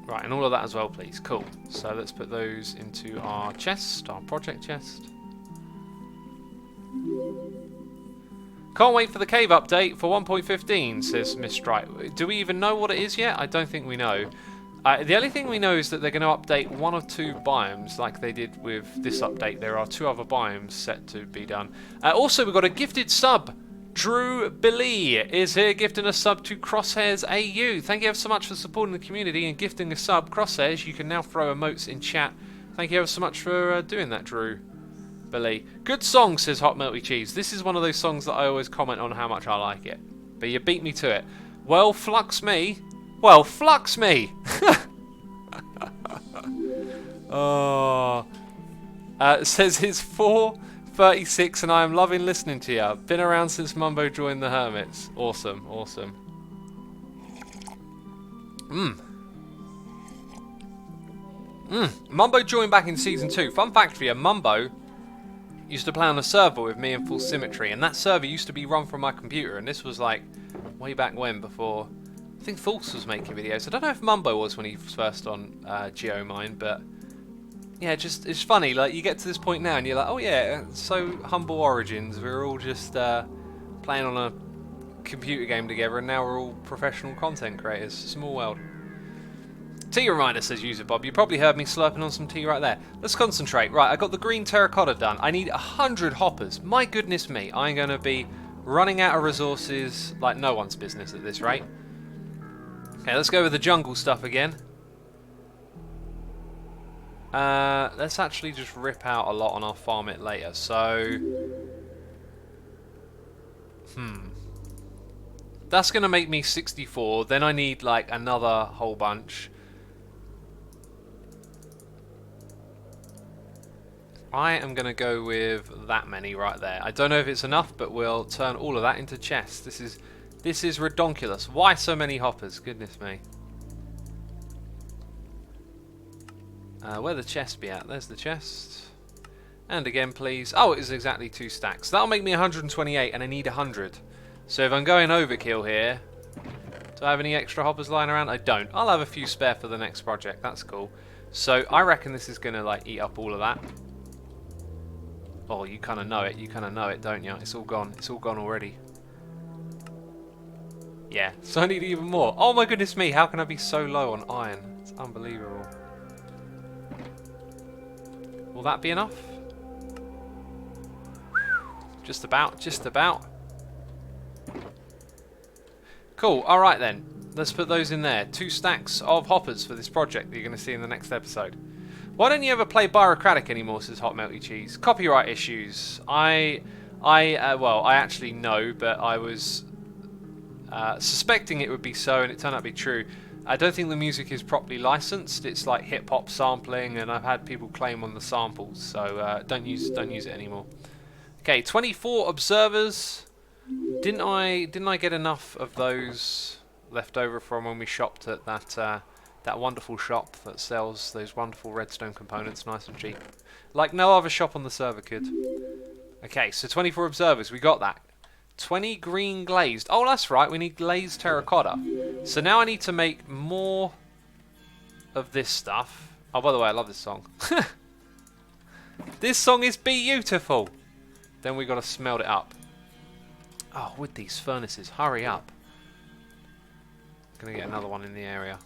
Right, and all of that as well, please. Cool. So let's put those into our chest, our project chest. Can't wait for the cave update for 1.15, says Miss Strike. Do we even know what it is yet? I don't think we know. The only thing we know is that they're going to update 1 or 2 biomes like they did with this update. There are 2 other biomes set to be done. Also, we've got a gifted sub. Drew Billy is here gifting a sub to Crosshairs AU. Thank you ever so much for supporting the community and gifting a sub. Crosshairs, you can now throw emotes in chat. Thank you ever so much for doing that, Drew Billy. Good song, says Hot Melty Cheese. This is one of those songs that I always comment on how much I like it. But you beat me to it. Well, flux me. Well, flux me. Oh. It says it's 4:36 and I am loving listening to you. Been around since Mumbo joined the Hermits. Awesome, awesome. Mumbo joined back in Season 2. Fun fact for you, Mumbo used to play on a server with me in Full Symmetry, and that server used to be run from my computer, and this was like way back when, before I think Thulse was making videos. I don't know if Mumbo was when he was first on GeoMine, but yeah, just it's funny. Like, you get to this point now, and you're like, oh yeah, so humble origins. We're all just playing on a computer game together, and now we're all professional content creators. Small world. Tea reminder, says User Bob. You probably heard me slurping on some tea right there. Let's concentrate. Right, I got the green terracotta done. I need 100 hoppers. My goodness me, I'm going to be running out of resources like no one's business at this rate. Okay, let's go with the jungle stuff again. Let's actually just rip out a lot and I'll farm it later. So, that's going to make me 64. Then I need like another whole bunch. I am going to go with that many right there. I don't know if it's enough, but we'll turn all of that into chests. This is redonkulous. Why so many hoppers? Goodness me. Where the chest be at? There's the chest. And again, please. Oh, it is exactly 2 stacks. That'll make me 128, and I need 100. So if I'm going overkill here, do I have any extra hoppers lying around? I don't. I'll have a few spare for the next project. That's cool. So I reckon this is going to like eat up all of that. Oh, you kind of know it. You kind of know it, don't you? It's all gone. It's all gone already. Yeah, so I need even more. Oh my goodness me, how can I be so low on iron? It's unbelievable. Will that be enough? Just about, just about. Cool, alright then. Let's put those in there. 2 stacks of hoppers for this project that you're going to see in the next episode. Why don't you ever play Bureaucratic anymore, says Hot Melty Cheese? Copyright issues. Well, I actually know, but I was suspecting it would be so, and it turned out to be true. I don't think the music is properly licensed. It's like hip-hop sampling, and I've had people claim on the samples, so don't use it anymore. Okay, 24 observers. Didn't I get enough of those left over from when we shopped at that wonderful shop that sells those wonderful redstone components nice and cheap? Like no other shop on the server could. Okay, so 24 observers, we got that. 20 green glazed. Oh, that's right, we need glazed terracotta. So now I need to make more of this stuff. Oh, by the way, I love this song. This song is beautiful. Then we got to smelt it up. Oh, with these furnaces, hurry up. Gonna get another one in the area.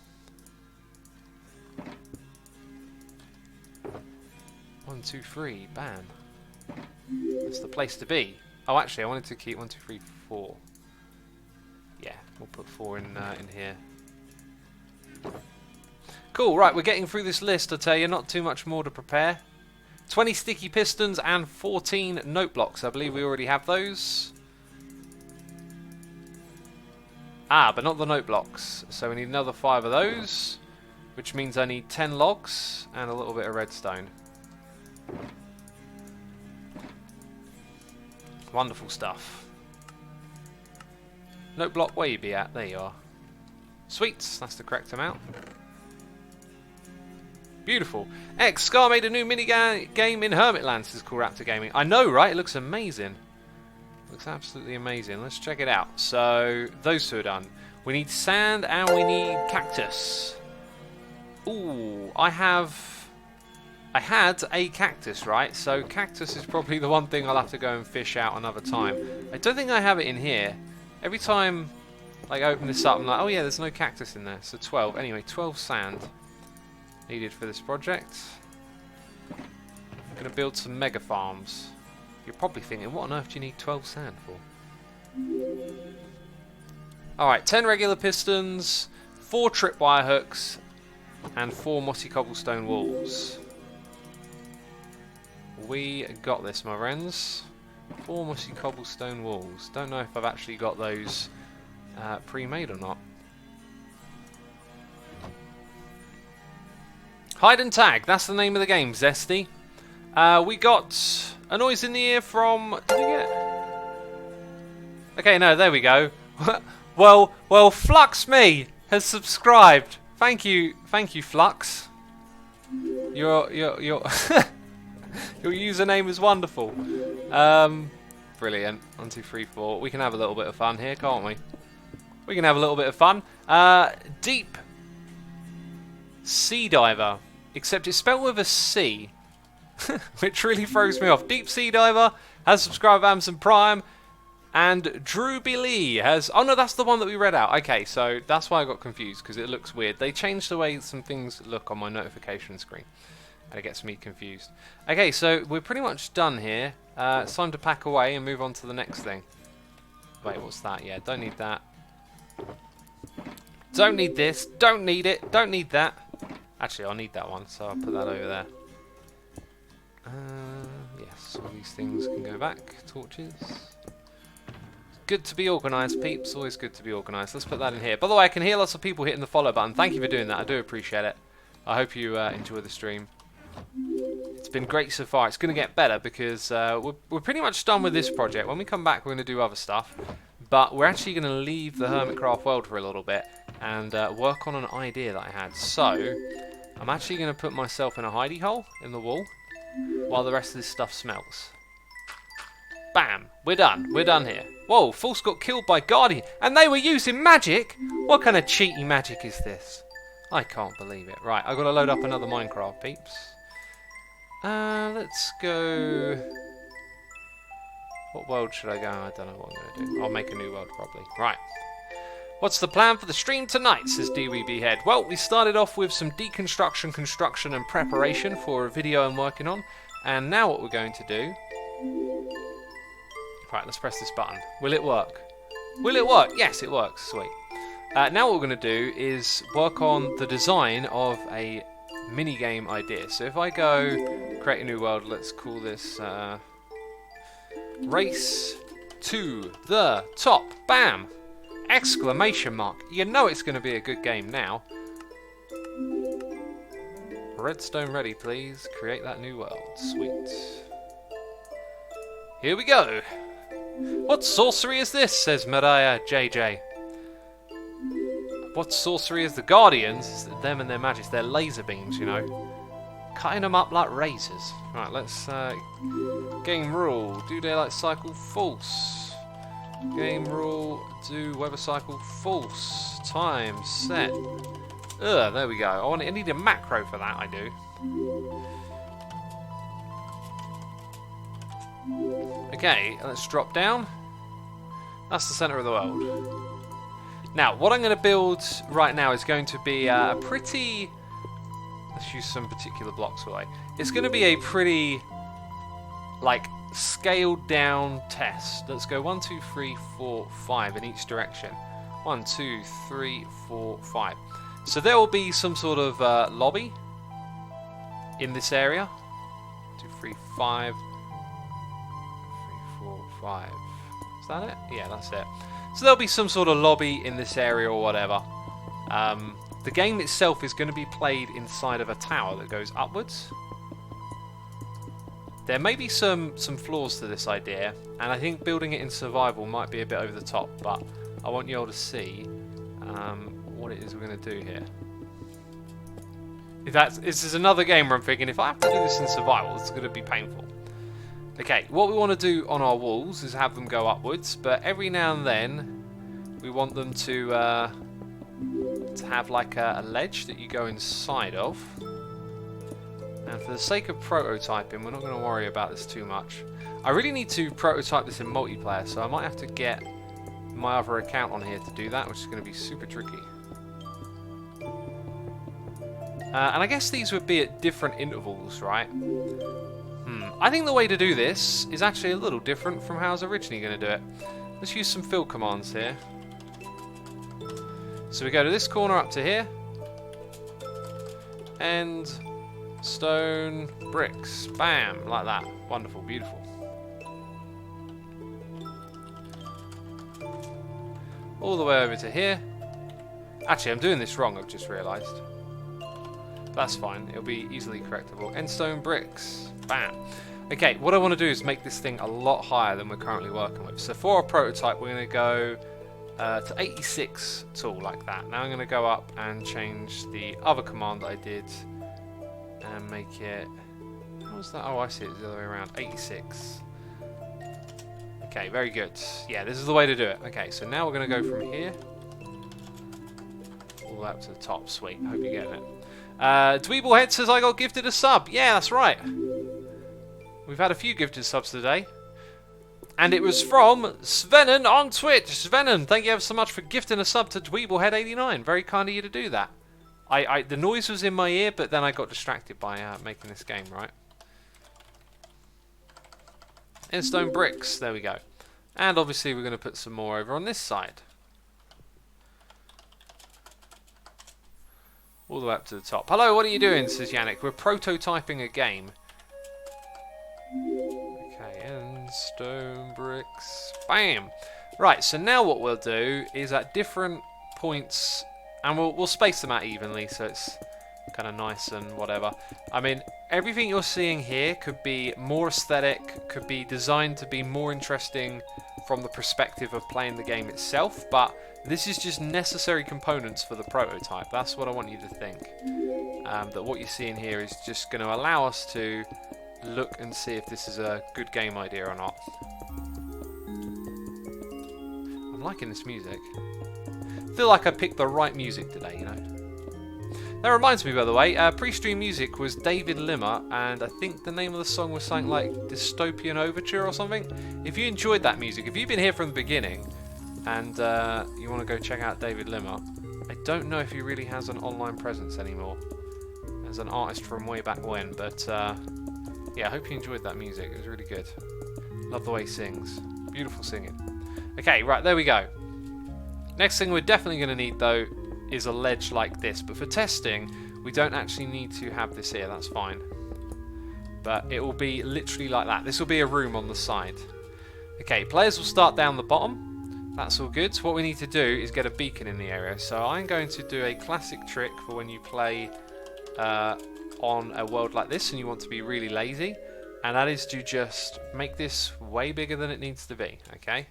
1, 2, 3, bam. That's the place to be. Oh, actually, I wanted to keep 1, 2, 3, 4. Yeah, we'll put 4 in here. Cool, right, we're getting through this list, I tell you, not too much more to prepare. 20 sticky pistons and 14 note blocks. I believe we already have those. Ah, but not the note blocks. So we need another 5 of those, which means I need 10 logs and a little bit of redstone. Wonderful stuff. Note block, where you be at? There you are. Sweet, that's the correct amount. Beautiful. X Scar made a new mini game in Hermitland, says Cool Raptor Gaming. I know, right? It looks amazing. Looks absolutely amazing. Let's check it out. So, those 2 are done. We need sand and we need cactus. Ooh, I had a cactus, right? So cactus is probably the one thing I'll have to go and fish out another time. I don't think I have it in here. Every time like, I open this up, I'm like, oh yeah, there's no cactus in there. So 12. Anyway, 12 sand needed for this project. I'm going to build some mega farms. You're probably thinking, what on earth do you need 12 sand for? Alright, 10 regular pistons, 4 tripwire hooks, and 4 mossy cobblestone walls. We got this, my friends. 4 mossy cobblestone walls. Don't know if I've actually got those pre-made or not. Hide and tag, that's the name of the game, Zesty. We got a noise in the ear from... Did we get... Okay, no, there we go. well, Flux Me has subscribed. Thank you, Flux. Your your username is wonderful. Brilliant. 1, 2, 3, 4. We can have a little bit of fun here, can't we? We can have a little bit of fun. Deep Sea Diver, except it's spelled with a C, which really throws me off. Deep Sea Diver has subscribed to Amazon Prime, and Drew B. Lee has... Oh no, that's the one that we read out. Okay, so that's why I got confused, because it looks weird. They changed the way some things look on my notification screen, and it gets me confused. Okay, so we're pretty much done here. It's time to pack away and move on to the next thing. Wait, what's that? Yeah, don't need that. Don't need this. Don't need it. Don't need that. Actually, I'll need that one, so I'll put that over there. Yes, all these things can go back. Torches. Good to be organised, peeps. Always good to be organised. Let's put that in here. By the way, I can hear lots of people hitting the follow button. Thank you for doing that. I do appreciate it. I hope you enjoy the stream. It's been great so far. It's going to get better because we're pretty much done with this project. When we come back, we're going to do other stuff. But we're actually going to leave the Hermitcraft world for a little bit and work on an idea that I had. So, I'm actually going to put myself in a hidey hole in the wall while the rest of this stuff smelts. Bam! We're done. We're done here. Whoa, False got killed by Guardian. And they were using magic? What kind of cheaty magic is this? I can't believe it. Right, I've got to load up another Minecraft, peeps. Let's go... What world should I go? I don't know what I'm going to do. I'll make a new world, probably. Right. What's the plan for the stream tonight, says DWB Head. Well, we started off with some deconstruction, construction, and preparation for a video I'm working on. And now what we're going to do... Right, let's press this button. Will it work? Will it work? Yes, it works. Sweet. Now what we're going to do is work on the design of a mini-game idea. So if I go create a new world, let's call this Race to the Top. Bam! Exclamation mark. You know it's going to be a good game now. Redstone ready, please. Create that new world. Sweet. Here we go. What sorcery is this, says Mariah JJ. What sorcery is the Guardians? It's them and their magic. They're laser beams, you know. Cutting them up like razors. Right, let's... game rule. Do daylight cycle false. Game rule. Do weather cycle false. Time set. Ugh, there we go. I need a macro for that, I do. Okay, let's drop down. That's the centre of the world. Now, what I'm going to build right now is going to be a pretty... Let's use some particular blocks away. It's going to be a pretty, like, scaled down test. Let's go 1, 2, 3, 4, 5 in each direction. 1, 2, 3, 4, 5. So there will be some sort of lobby in this area. 2, 3, 5. 3, 4, 5. Is that it? Yeah, that's it. So there'll be some sort of lobby in this area or whatever. The game itself is going to be played inside of a tower that goes upwards. There may be some flaws to this idea, and I think building it in survival might be a bit over the top, but I want you all to see what it is we're going to do here. This is another game where I'm thinking, if I have to do this in survival, it's going to be painful. Okay, what we want to do on our walls is have them go upwards, but every now and then we want them to have like a ledge that you go inside of. And for the sake of prototyping, we're not going to worry about this too much. I really need to prototype this in multiplayer, so I might have to get my other account on here to do that, which is going to be super tricky. And I guess these would be at different intervals, right? I think the way to do this is actually a little different from how I was originally going to do it. Let's use some fill commands here. So we go to this corner up to here. And stone bricks. Bam! Like that. Wonderful. Beautiful. All the way over to here. Actually, I'm doing this wrong, I've just realised. That's fine, it'll be easily correctable. End stone bricks. Bam. Okay, what I want to do is make this thing a lot higher than we're currently working with. So for our prototype, we're going to go to 86 tall, like that. Now I'm going to go up and change the other command that I did and make it... How was that? Oh, I see it the other way around. 86. Okay, very good. Yeah, this is the way to do it. Okay, so now we're going to go from here all the way up to the top. Sweet, I hope you're getting it. Dweeblehead says I got gifted a sub. Yeah, that's right. We've had a few gifted subs today. And it was from Svennen on Twitch. Svennen, thank you ever so much for gifting a sub to Dweeblehead89. Very kind of you to do that. The noise was in my ear, but then I got distracted by making this game, right? Endstone bricks, there we go. And obviously we're going to put some more over on this side. All the way up to the top. Hello, what are you doing, says Yannick. We're prototyping a game. Okay, and stone bricks. Bam! Right, so now what we'll do is at different points, and we'll space them out evenly so it's kind of nice and whatever. I mean, everything you're seeing here could be more aesthetic, could be designed to be more interesting from the perspective of playing the game itself, but this is just necessary components for the prototype. That's what I want you to think. That what you're seeing here is just going to allow us to look and see if this is a good game idea or not. I'm liking this music. I feel like I picked the right music today, you know. That reminds me, by the way, pre-stream music was David Limmer, and I think the name of the song was something like Dystopian Overture or something. If you enjoyed that music, if you've been here from the beginning, and you want to go check out David Limmer, I don't know if he really has an online presence anymore as an artist from way back when, but yeah, I hope you enjoyed that music. It was really good. Love the way he sings. Beautiful singing. Okay, right, there we go. Next thing we're definitely going to need, though, is a ledge like this, but for testing we don't actually need to have this here, that's fine, but it will be literally like that. This will be a room on the side. Okay, players will start down the bottom, that's all good. So what we need to do is get a beacon in the area, so I'm going to do a classic trick for when you play on a world like this and you want to be really lazy, and that is to just make this way bigger than it needs to be. Okay,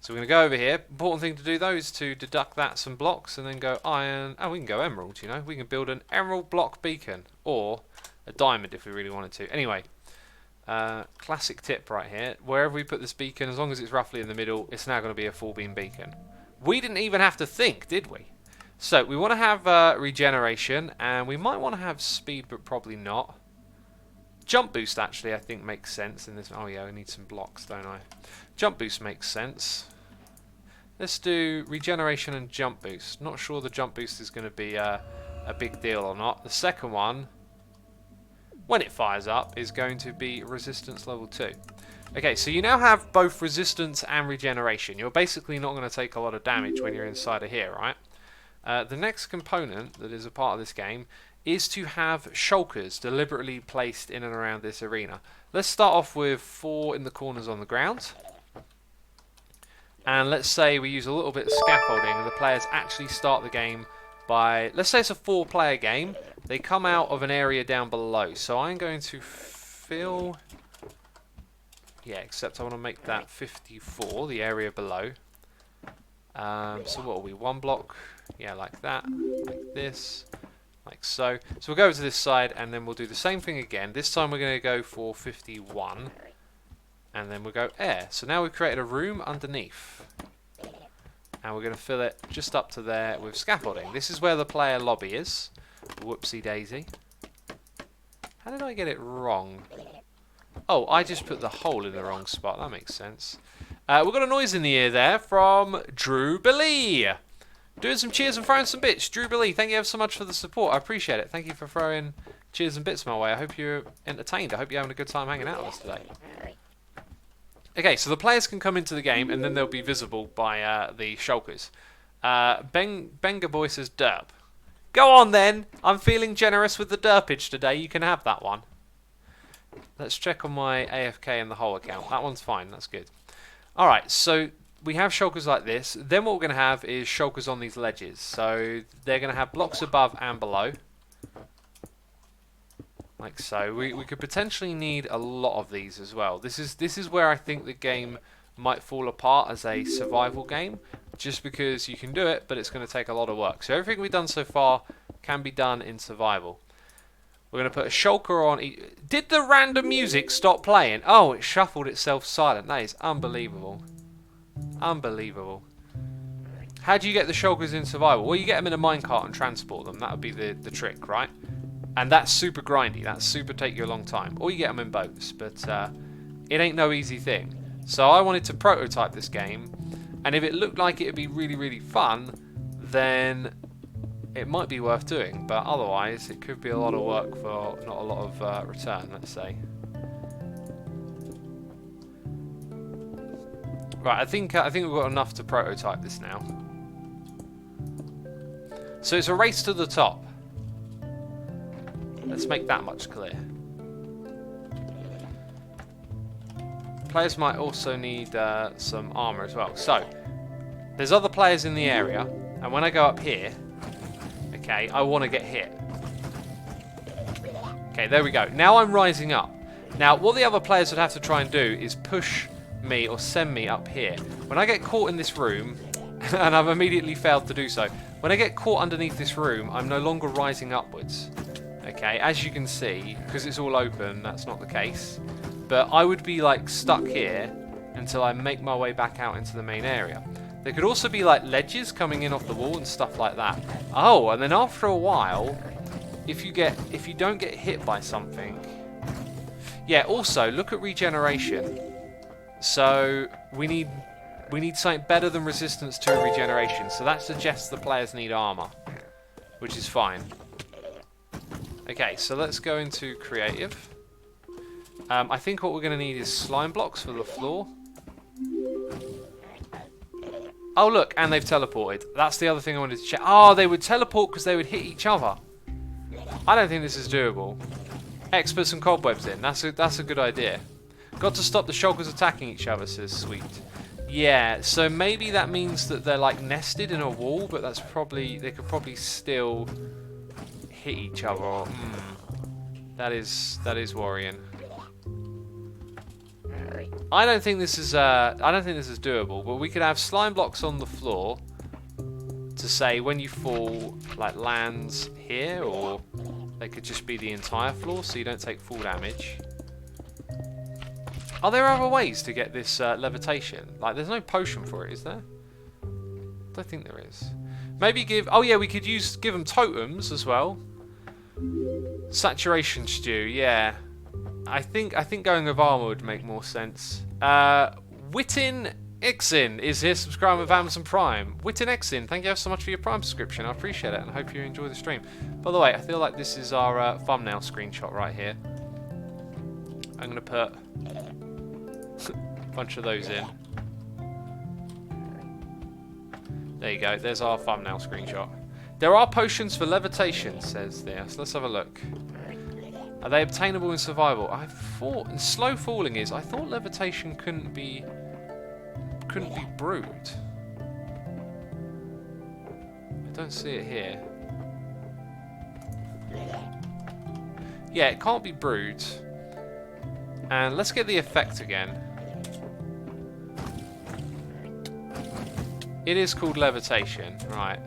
so we're going to go over here. Important thing to do though is to deduct that some blocks and then go iron. Oh, we can go emerald, you know. We can build an emerald block beacon or a diamond if we really wanted to. Anyway, classic tip right here. Wherever we put this beacon, as long as it's roughly in the middle, it's now going to be a full beam beacon. We didn't even have to think, did we? So we want to have regeneration, and we might want to have speed, but probably not. Jump boost actually I think makes sense in this. Oh yeah, I need some blocks, don't I? Jump boost makes sense. Let's do regeneration and jump boost. Not sure the jump boost is going to be a big deal or not. The second one, when it fires up, is going to be resistance level 2. Okay, so you now have both resistance and regeneration. You're basically not going to take a lot of damage when you're inside of here, right? The next component that is a part of this game is to have shulkers deliberately placed in and around this arena. Let's start off with 4 in the corners on the ground. And let's say we use a little bit of scaffolding and the players actually start the game by, let's say it's a 4-player game, they come out of an area down below. So I'm going to fill, yeah, except I want to make that 54, the area below. So what are we, 1 block? Yeah, like that, like this, like so. So we'll go over to this side and then we'll do the same thing again. This time we're going to go for 51 and then we'll go air. So now we've created a room underneath. And we're going to fill it just up to there with scaffolding. This is where the player lobby is. Whoopsie daisy. How did I get it wrong? Oh, I just put the hole in the wrong spot. That makes sense. We've got a noise in the ear there from Drew Billy. Doing some cheers and throwing some bits. Drew Billy, thank you ever so much for the support. I appreciate it. Thank you for throwing cheers and bits my way. I hope you're entertained. I hope you're having a good time hanging out with us today. Okay, so the players can come into the game and then they'll be visible by the shulkers. Benga Boy says derp. Go on then. I'm feeling generous with the derpage today. You can have that one. Let's check on my AFK and the whole account. That one's fine. That's good. Alright, so we have shulkers like this. Then what we're going to have is shulkers on these ledges. So they're going to have blocks above and below. Like so. We could potentially need a lot of these as well. This is where I think the game might fall apart as a survival game. Just because you can do it, but it's going to take a lot of work. So everything we've done so far can be done in survival. We're going to put a shulker on each. Did the random music stop playing? Oh, it shuffled itself silent. That is unbelievable. Unbelievable. How do you get the shulkers in survival? Well, you get them in a minecart and transport them. That would be the trick, right? And that's super grindy. That's super take you a long time. Or you get them in boats. But it ain't no easy thing. So I wanted to prototype this game. And if it looked like it would be really, really fun, then it might be worth doing, but otherwise it could be a lot of work for not a lot of return, let's say. Right, I think we've got enough to prototype this now. So it's a race to the top. Let's make that much clear. Players might also need some armor as well. So there's other players in the area, and when I go up here, okay, I want to get hit. Okay, there we go. Now I'm rising up. Now, what the other players would have to try and do is push me or send me up here. When I get caught in this room, and I've immediately failed to do so, when I get caught underneath this room, I'm no longer rising upwards. Okay, as you can see, because it's all open, that's not the case. But I would be like stuck here until I make my way back out into the main area. There could also be like ledges coming in off the wall and stuff like that. Oh, and then after a while, if you don't get hit by something. Yeah, also look at regeneration. So we need something better than resistance to regeneration. So that suggests the players need armor, which is fine. Okay, so let's go into creative. I think what we're going to need is slime blocks for the floor. Oh look, and they've teleported. That's the other thing I wanted to check. Oh, they would teleport because they would hit each other. I don't think this is doable. X, put some cobwebs in. That's a good idea. Got to stop the shulkers attacking each other, says Sweet. Yeah, so maybe that means that they're like nested in a wall, but that's probably, they could probably still hit each other. That is worrying. I don't think this is doable, but we could have slime blocks on the floor to say when you fall, like lands here, or they could just be the entire floor so you don't take full damage. Are there other ways to get this levitation? Like, there's no potion for it, is there? I don't think there is. Maybe give. Oh yeah, we could give them totems as well. Saturation stew, yeah. I think going with armor would make more sense. Witten Ixin is here subscribing with Amazon Prime. Witten Ixin, thank you so much for your Prime subscription. I appreciate it and I hope you enjoy the stream. By the way, I feel like this is our thumbnail screenshot right here. I'm going to put a bunch of those in. There you go, there's our thumbnail screenshot. There are potions for levitation, says there. So let's have a look. Are they obtainable in survival? I thought slow falling is. I thought levitation couldn't be brewed. I don't see it here. Yeah, it can't be brewed. And let's get the effect again. It is called levitation, right?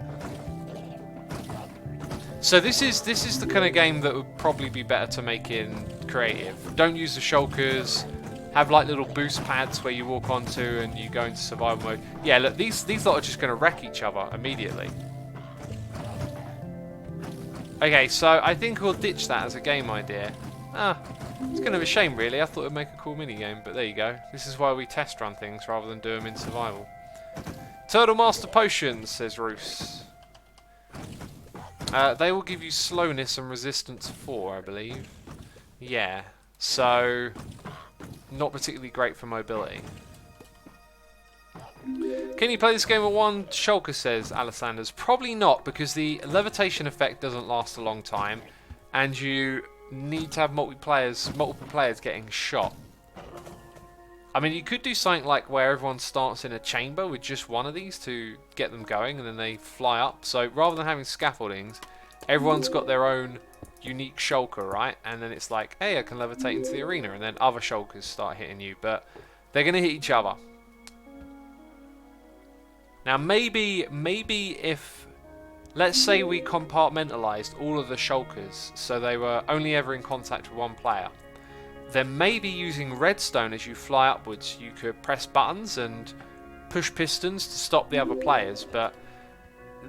So this is the kind of game that would probably be better to make in creative. Don't use the shulkers. have like little boost pads where you walk onto and you go into survival mode. Yeah, look, these lot are just going to wreck each other immediately. Okay, so I think we'll ditch that as a game idea. It's kind of a shame, really. I thought it would make a cool minigame, but there you go. This is why we test run things rather than do them in survival. Turtle Master Potions, says Roos. They will give you slowness and resistance 4, I believe. Yeah, so not particularly great for mobility. Can you play this game at 1? Shulker says, Alessanders. Probably not, because the levitation effect doesn't last a long time, and you need to have multiple players getting shot. I mean, you could do something like where everyone starts in a chamber with just one of these to get them going, and then they fly up. So rather than having scaffoldings, everyone's got their own unique shulker, right? And then it's like, hey, I can levitate into the arena, and then other shulkers start hitting you, but they're going to hit each other. Now, maybe if, let's say we compartmentalized all of the shulkers so they were only ever in contact with one player, then maybe using redstone as you fly upwards, you could press buttons and push pistons to stop the other players, but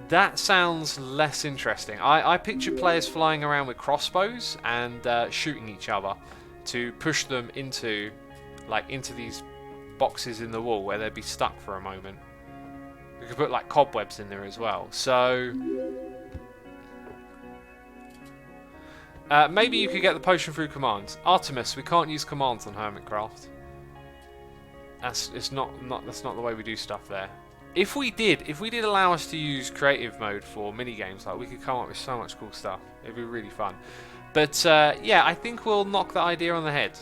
that sounds less interesting. I picture players flying around with crossbows and shooting each other to push them into these boxes in the wall where they'd be stuck for a moment. We could put like cobwebs in there as well. So maybe you could get the potion through commands. Artemis, we can't use commands on Hermitcraft. That's not the way we do stuff there. If we did allow us to use creative mode for mini games, like we could come up with so much cool stuff. It'd be really fun. But yeah, I think we'll knock that idea on the head.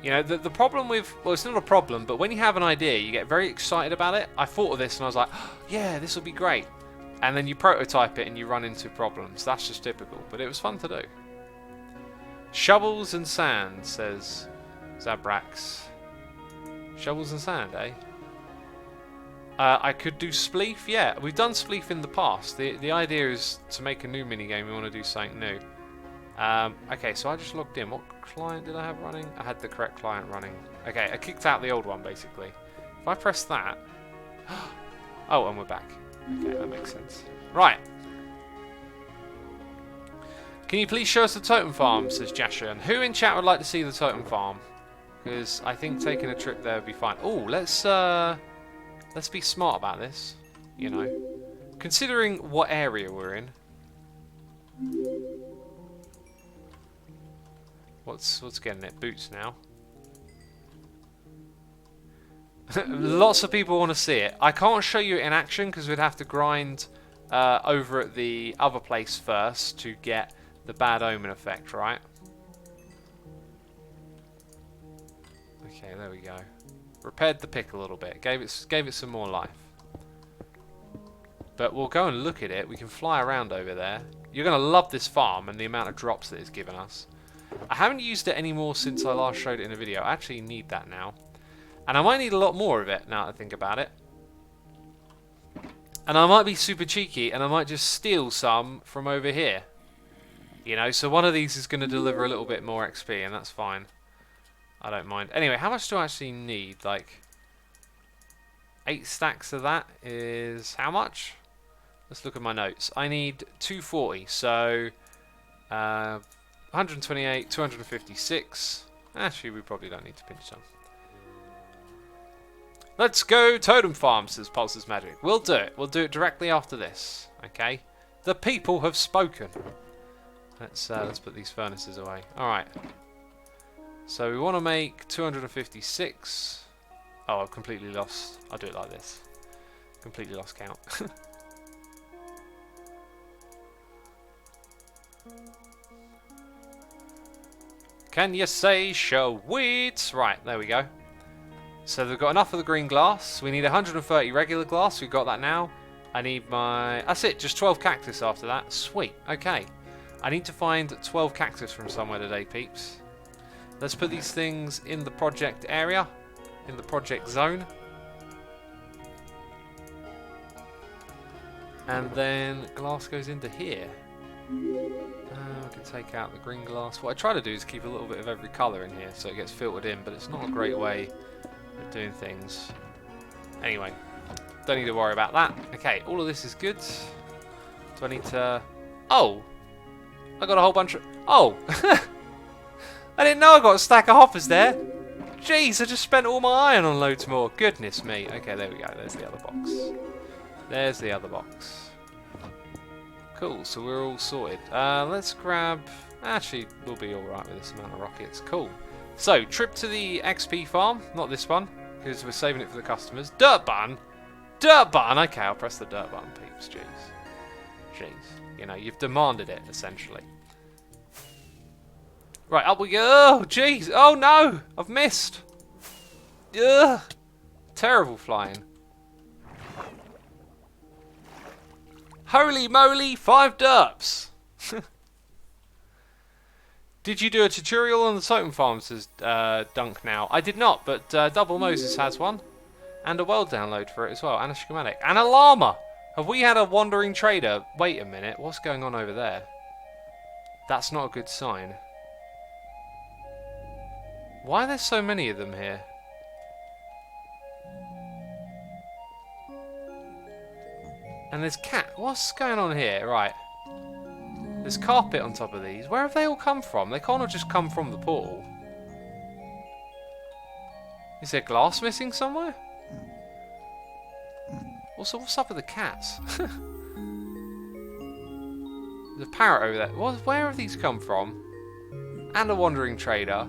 You know, the problem with, well, it's not a problem, but when you have an idea, you get very excited about it. I thought of this and I was like, oh, yeah, this will be great. And then you prototype it and you run into problems. That's just typical, but it was fun to do. Shovels and sand, says Zabrax. Shovels and sand, eh? I could do Spleef, yeah. We've done Spleef in the past. The idea is to make a new minigame, we want to do something new. Okay, so I just logged in. What client did I have running? I had the correct client running. Okay, I kicked out the old one, basically. If I press that... Oh, and we're back. Okay, that makes sense. Right. Can you please show us the totem farm, says Jashan. Who in chat would like to see the totem farm? Because I think taking a trip there would be fine. Oh, let's be smart about this. You know. Considering what area we're in. What's getting it? Boots now. Lots of people want to see it. I can't show you it in action because we'd have to grind over at the other place first to get the bad omen effect, right? Okay, there we go. Repaired the pick a little bit. Gave it some more life. But we'll go and look at it. We can fly around over there. You're going to love this farm and the amount of drops that it's given us. I haven't used it anymore since I last showed it in a video. I actually need that now. And I might need a lot more of it now that I think about it. And I might be super cheeky and I might just steal some from over here. You know, so one of these is going to deliver a little bit more XP and that's fine. I don't mind. Anyway, how much do I actually need? Like, 8 stacks of that is how much? Let's look at my notes. I need 240, so 128, 256. Actually, we probably don't need to pinch some. Let's go totem farm, says Pulse's Magic. We'll do it. We'll do it directly after this. Okay. The people have spoken. Let's put these furnaces away. All right. So we want to make 256. Oh, I've completely lost. I'll do it like this. Completely lost count. Can you say sweet? Right, there we go. So they've got enough of the green glass. We need 130 regular glass. We've got that now. I need my... That's it, just 12 cactus after that. Sweet, okay. I need to find 12 cactus from somewhere today, peeps. Let's put these things in the project area. In the project zone. And then glass goes into here. We'll can take out the green glass. What I try to do is keep a little bit of every colour in here so it gets filtered in, but it's not a great way of doing things. Anyway, don't need to worry about that. Okay, all of this is good. Do I need to... Oh! I got a whole bunch of... Oh! I didn't know I got a stack of hoppers there. Jeez, I just spent all my iron on loads more. Goodness me. Okay, there we go. There's the other box. There's the other box. Cool, so we're all sorted. Let's grab... Actually, we'll be alright with this amount of rockets. Cool. So, trip to the XP farm. Not this one, because we're saving it for the customers. Dirt button? Dirt button! Okay, I'll press the dirt button, peeps. Jeez. Jeez. You know, you've demanded it, essentially. Right, up we go. Oh, jeez. Oh, no. I've missed. Ugh. Terrible flying. Holy moly, 5 derps. Did you do a tutorial on the totem farm, says Dunk now? I did not, but Double Moses has one. And a world download for it as well, and a schematic. And a llama! Have we had a wandering trader? Wait a minute, what's going on over there? That's not a good sign. Why are there so many of them here? And there's cat. What's going on here? Right. There's carpet on top of these. Where have they all come from? They can't have just come from the portal. Is there glass missing somewhere? Also, what's up with the cats? There's a parrot over there. Where have these come from? And a wandering trader.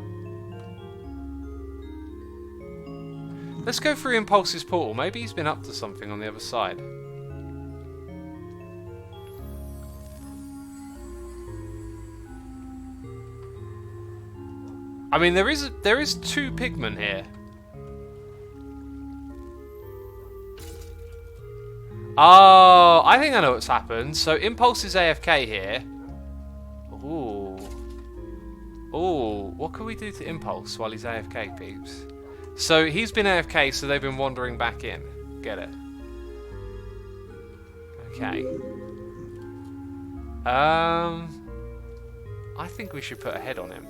Let's go through Impulse's portal. Maybe he's been up to something on the other side. I mean, there is 2 pigmen here. Oh, I think I know what's happened. So Impulse is AFK here. Ooh. Ooh, what can we do to Impulse while he's AFK, peeps? So he's been AFK, so they've been wandering back in. Get it? Okay. I think we should put a head on him.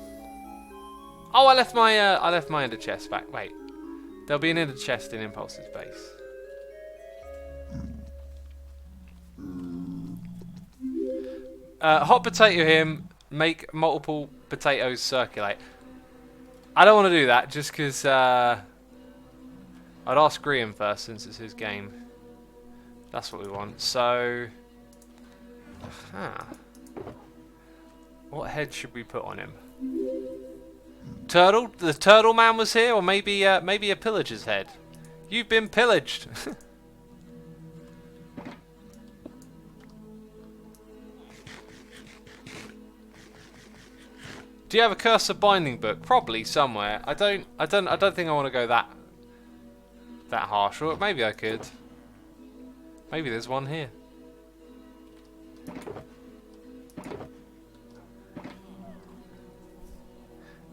Oh, I left my ender chest back. Wait, there'll be an ender chest in Impulse's base. Hot potato him. Make multiple potatoes circulate. I don't want to do that just because I'd ask Graham first since it's his game. That's what we want. So, what head should we put on him? Turtle? The turtle man was here, or maybe maybe a pillager's head. You've been pillaged. Do you have a cursor binding book? Probably somewhere. I don't think I want to go that harsh. Or maybe I could. Maybe there's one here.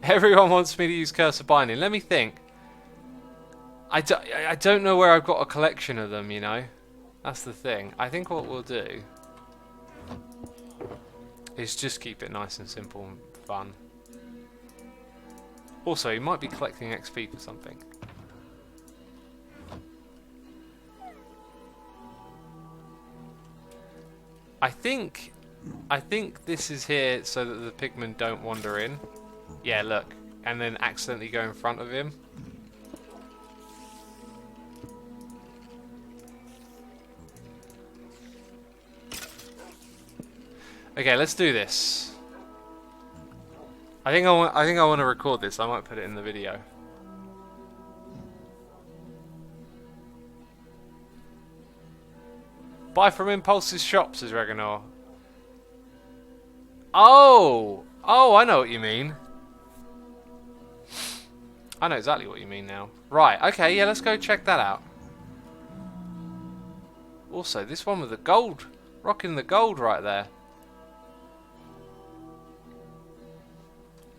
Everyone wants me to use cursor binding. Let me think. I don't know where I've got a collection of them, you know. That's the thing. I think what we'll do is just keep it nice and simple and fun. Also, you might be collecting XP for something. I think this is here so that the pigmen don't wander in. Yeah, look. And then accidentally go in front of him. Okay, let's do this. I think I want to record this. I might put it in the video. Buy from Impulse's shop, says Reganor. Oh! Oh, I know what you mean. I know exactly what you mean now. Right, okay, yeah, let's go check that out. Also, this one with the gold. Rocking the gold right there.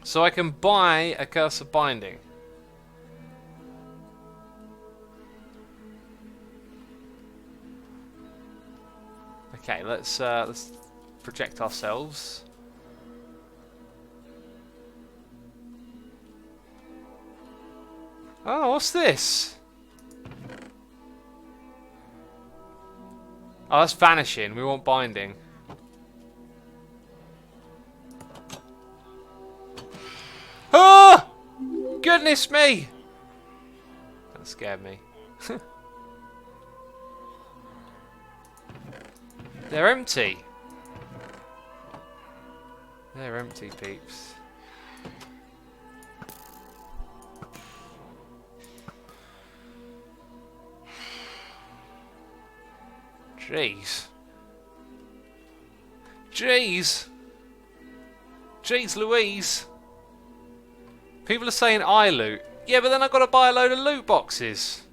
So I can buy a cursor binding. Okay, let's project ourselves. Oh, what's this? Oh, that's vanishing. We want binding. Oh! Goodness me! That scared me. They're empty. They're empty, peeps. Jeez. Jeez. Jeez Louise. People are saying I loot. Yeah, but then I've got to buy a load of loot boxes.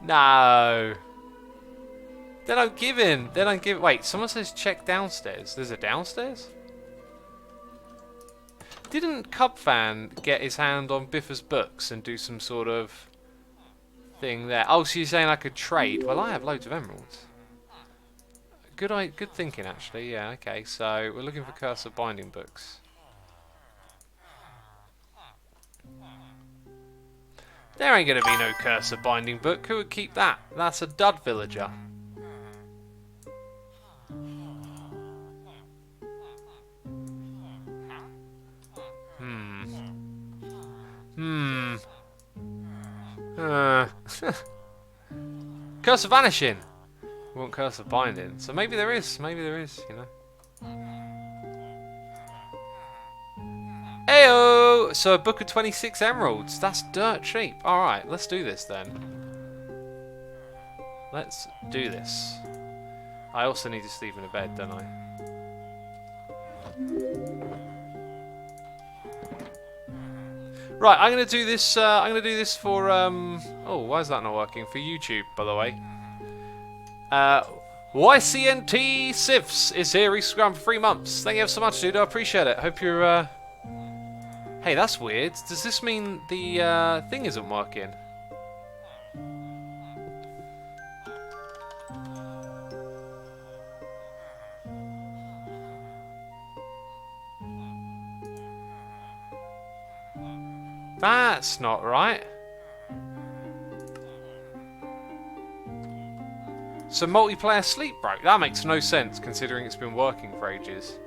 No. Then I'm giving. Then I'm giving. Wait, someone says check downstairs. There's a downstairs? Didn't Cubfan get his hand on Biffa's books and do some sort of thing there? Oh, so you're saying I could trade? Well, I have loads of emeralds. Good thinking, actually. Yeah, okay. So we're looking for Curse of Binding books. There ain't gonna be no Curse of Binding book. Who would keep that? That's a dud villager. Curse of Vanishing. We want Curse of Binding. So maybe there is, you know. Heyo! So a book of 26 emeralds. That's dirt cheap. Alright, let's do this then. Let's do this. I also need to sleep in a bed, don't I? Right, I'm gonna do this. I'm gonna do this for. Oh, why is that not working? For YouTube, by the way. YCNT Sifs is here. Resubscribed for 3 months. Thank you so much, dude. I appreciate it. Hope you're. Hey, that's weird. Does this mean the thing isn't working? That's not right. So multiplayer sleep broke. That makes no sense considering it's been working for ages.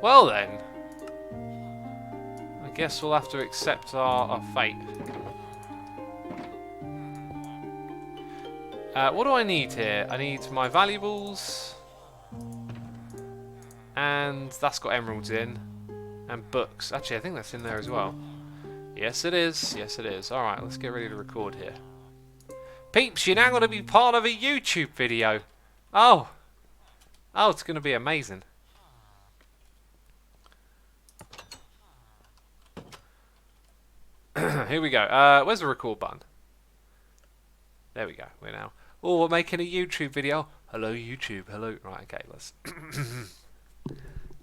Well then. I guess we'll have to accept our fate. What do I need here? I need my valuables. And that's got emeralds in. And books. Actually, I think that's in there as well. Yes, it is. Yes, it is. Alright, let's get ready to record here. Peeps, you're now going to be part of a YouTube video. Oh. Oh, it's going to be amazing. Here we go. Where's the record button? There we go. We're now. Oh, we're making a YouTube video. Hello, YouTube. Hello. Right, okay, let's...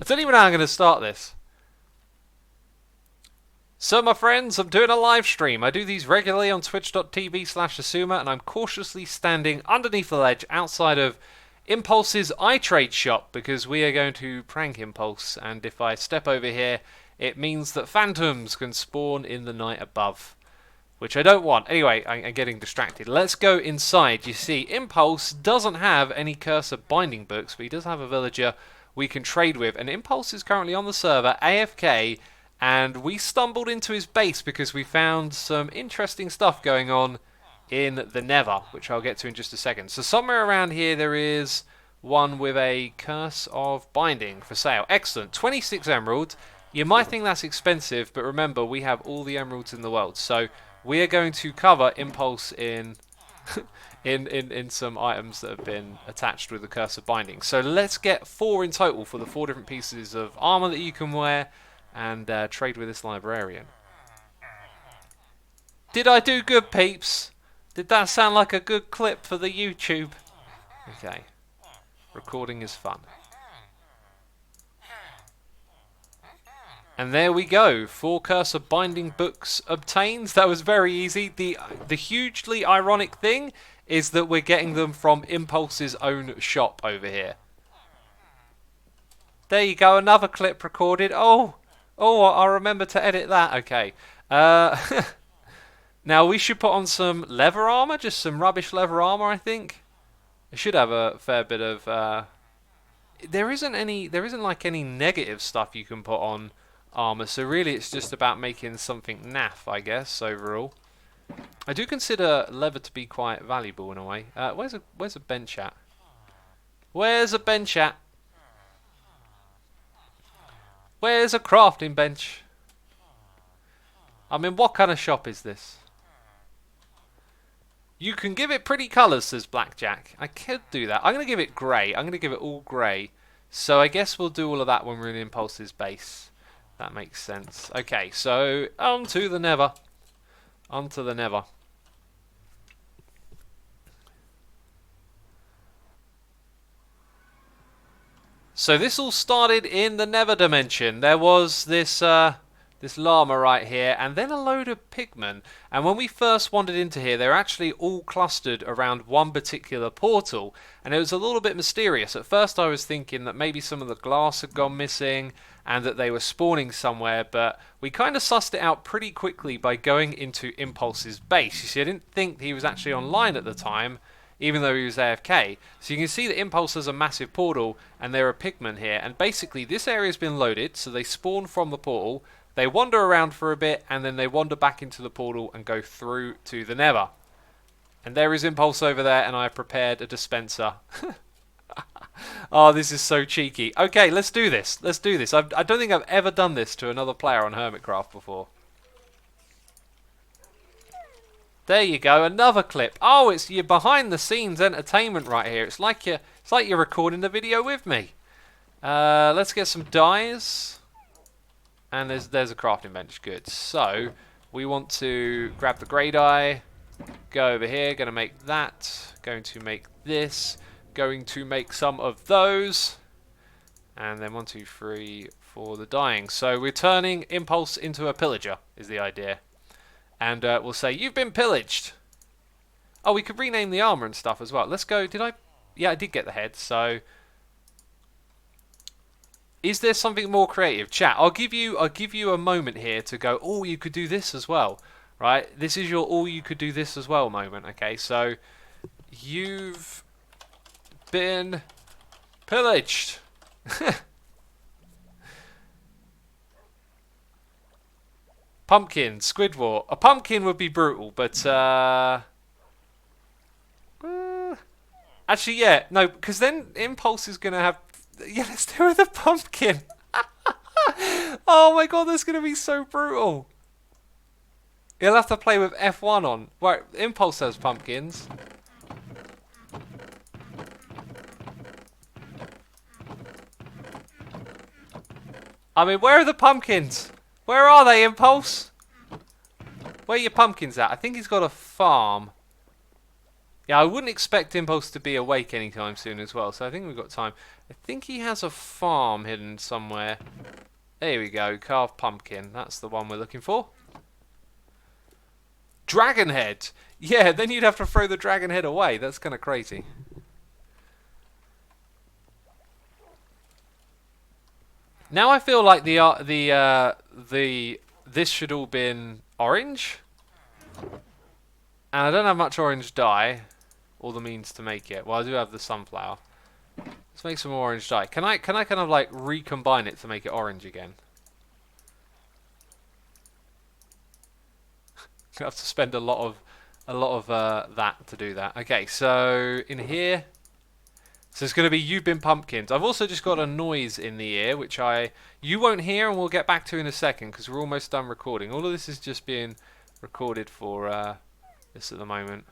I tell you how I'm going to start this. So my friends, I'm doing a live stream. I do these regularly on twitch.tv/Asuma, and I'm cautiously standing underneath the ledge outside of Impulse's iTrade shop because we are going to prank Impulse, and if I step over here, it means that phantoms can spawn in the night above, which I don't want. Anyway, I'm getting distracted. Let's go inside. You see, Impulse doesn't have any Curse of Binding books, but he does have a villager we can trade with, and Impulse is currently on the server, AFK, and we stumbled into his base because we found some interesting stuff going on in the Nether, which I'll get to in just a second. So somewhere around here there is one with a Curse of Binding for sale. Excellent. 26 emeralds. You might think that's expensive, but remember, we have all the emeralds in the world. So we are going to cover Impulse in in some items that have been attached with the Curse of Binding. So let's get 4 in total for the 4 different pieces of armor that you can wear and trade with this librarian. Did I do good, peeps? Did that sound like a good clip for the YouTube? Okay. Recording is fun. And there we go. 4 Curse of Binding books obtained. That was very easy. The hugely ironic thing is that we're getting them from Impulse's own shop over here. There you go, another clip recorded. Oh, I'll remember to edit that. Okay. Uh, now we should put on some leather armor, just some rubbish leather armor, I think. It should have a fair bit of. There isn't like any negative stuff you can put on armor, so really it's just about making something naff, I guess. Overall, I do consider leather to be quite valuable in a way. Where's a bench at? Where's a bench at? Where's a crafting bench? I mean, what kind of shop is this? You can give it pretty colours, says Blackjack. I could do that. I'm going to give it grey. I'm going to give it all grey. So I guess we'll do all of that when we're in Impulse's base. That makes sense. Okay, so on to the Nether. On to the Nether. So this all started in the Nether dimension. There was this this llama right here, and then a load of pigmen. And when we first wandered into here, they're actually all clustered around one particular portal, and it was a little bit mysterious. At first I was thinking that maybe some of the glass had gone missing and that they were spawning somewhere, but we kind of sussed it out pretty quickly by going into Impulse's base. You see, I didn't think he was actually online at the time, even though he was AFK. So you can see that Impulse has a massive portal, and there are pigmen here, and basically this area has been loaded, so they spawn from the portal. They wander around for a bit, and then they wander back into the portal and go through to the Nether. And there is Impulse over there, and I have prepared a dispenser. Oh, this is so cheeky. Okay, let's do this. Let's do this. I don't think I've ever done this to another player on Hermitcraft before. There you go, another clip. Oh, it's your behind-the-scenes entertainment right here. It's like you're recording the video with me. Let's get some dyes. And there's a crafting bench. Good. So we want to grab the grey dye. Go over here. Going to make that. Going to make this. Going to make some of those. And then 1, 2, 3 for the dyeing. So we're turning Impulse into a pillager is the idea. And we'll say, you've been pillaged. Oh, we could rename the armor and stuff as well. Let's go. Did I? Yeah, I did get the head. So is there something more creative? Chat, I'll give you a moment here to go, oh, you could do this as well. Right? This is your you could do this as well moment. Okay, so you've been pillaged. Pumpkin, Squidward. A pumpkin would be brutal, but actually, yeah, no, because then Impulse is gonna have. Yeah, let's do it with a pumpkin. Oh my god, that's gonna be so brutal. He'll have to play with F1 on. Right, Impulse has pumpkins. I mean, where are the pumpkins? Where are they, Impulse? Where are your pumpkins at? I think he's got a farm. Yeah, I wouldn't expect Impulse to be awake anytime soon as well, so I think we've got time. I think he has a farm hidden somewhere. There we go, carved pumpkin. That's the one we're looking for. Dragon head! Yeah, then you'd have to throw the dragon head away. That's kind of crazy. Now I feel like this should all been orange, and I don't have much orange dye, or the means to make it. Well, I do have the sunflower. Let's make some more orange dye. Can I kind of like recombine it to make it orange again? I have to spend a lot of that to do that. Okay, so in here. So it's going to be you've been pumpkins. I've also just got a noise in the ear, which you won't hear, and we'll get back to in a second because we're almost done recording. All of this is just being recorded for this at the moment.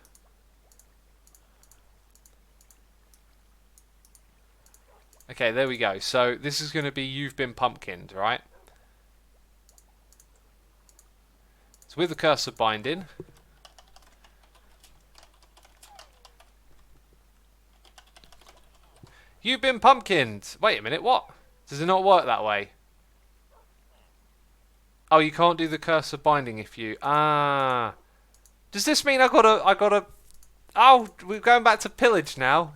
Okay, there we go. So this is going to be you've been pumpkined, right? So with the cursor binding. You've been pumpkined. Wait a minute, what? Does it not work that way? Oh, you can't do the cursor binding if you... Ah. Does this mean I gotta... Oh, we're going back to pillage now.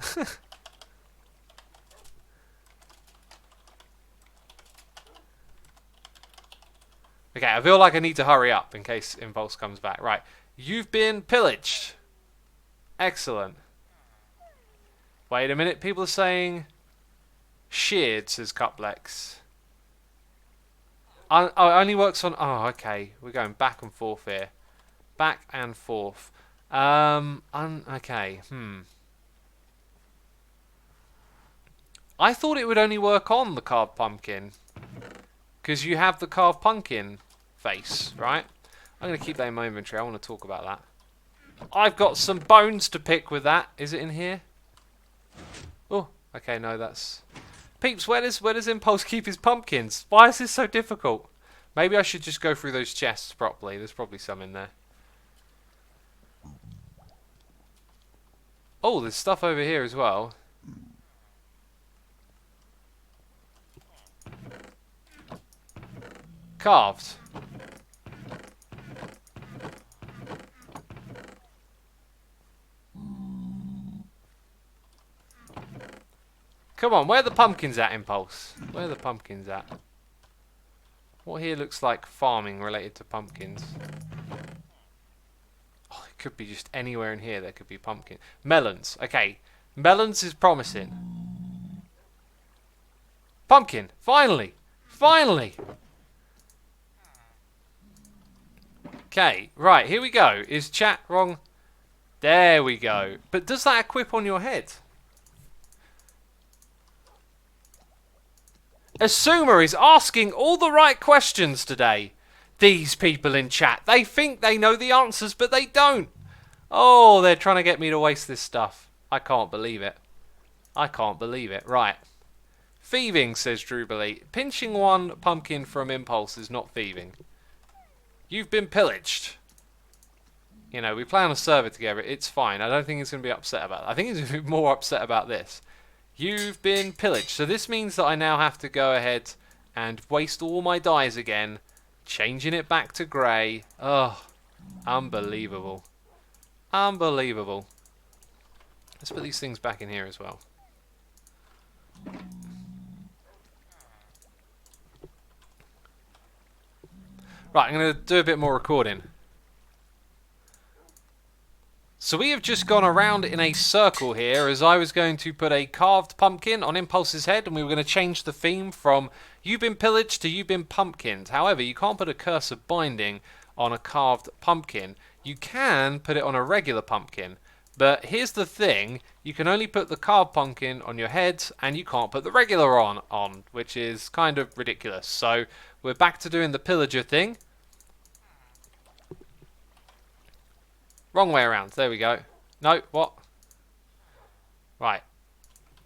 Okay, I feel like I need to hurry up in case Impulse comes back. Right. You've been pillaged. Excellent. Wait a minute. People are saying... sheared, says Cuplex. Oh, it only works on... oh, okay. We're going back and forth here. Back and forth. Okay. I thought it would only work on the carved pumpkin. Because you have the carved pumpkin face, right? I'm going to keep that in my inventory. I want to talk about that. I've got some bones to pick with that. Is it in here? Oh, okay, no, that's... Peeps, where does Impulse keep his pumpkins? Why is this so difficult? Maybe I should just go through those chests properly. There's probably some in there. Oh, there's stuff over here as well. Carved. Come on, where are the pumpkins at, Impulse? Where are the pumpkins at? What here looks like farming related to pumpkins? Oh, it could be just anywhere in here there could be pumpkin. Melons. Okay, melons is promising. Pumpkin. Finally. Finally. Okay, right, here we go. Is chat wrong? There we go. But does that equip on your head? Asuma is asking all the right questions today. These people in chat, they think they know the answers, but they don't. Oh, they're trying to get me to waste this stuff. I can't believe it. I can't believe it. Right. Thieving, says Drewberly. Pinching one pumpkin from Impulse is not thieving. You've been pillaged. You know, we play on a server together. It's fine. I don't think he's going to be upset about that. I think he's going to be more upset about this. You've been pillaged. So this means that I now have to go ahead and waste all my dyes again. Changing it back to grey. Oh, unbelievable. Unbelievable. Let's put these things back in here as well. Right, I'm going to do a bit more recording. So we have just gone around in a circle here as I was going to put a carved pumpkin on Impulse's head and we were going to change the theme from you've been pillaged to you've been pumpkined. However, you can't put a curse of binding on a carved pumpkin. You can put it on a regular pumpkin. But here's the thing, you can only put the carved pumpkin on your head and you can't put the regular on, which is kind of ridiculous. So we're back to doing the pillager thing. Wrong way around. There we go. No, what? Right.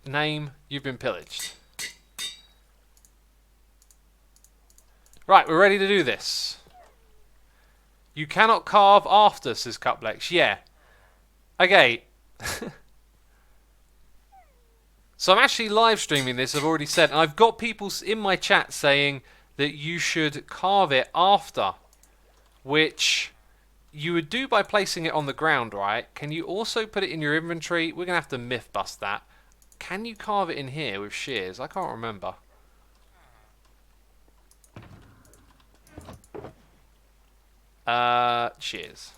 Name, you've been pillaged. Right, we're ready to do this. You cannot carve after, says Cuplex. Yeah. Okay. So I'm actually live streaming this, I've already said. And I've got people in my chat saying that you should carve it after. Which... you would do by placing it on the ground, right? Can you also put it in your inventory? We're going to have to myth bust that. Can you carve it in here with shears? I can't remember. Shears.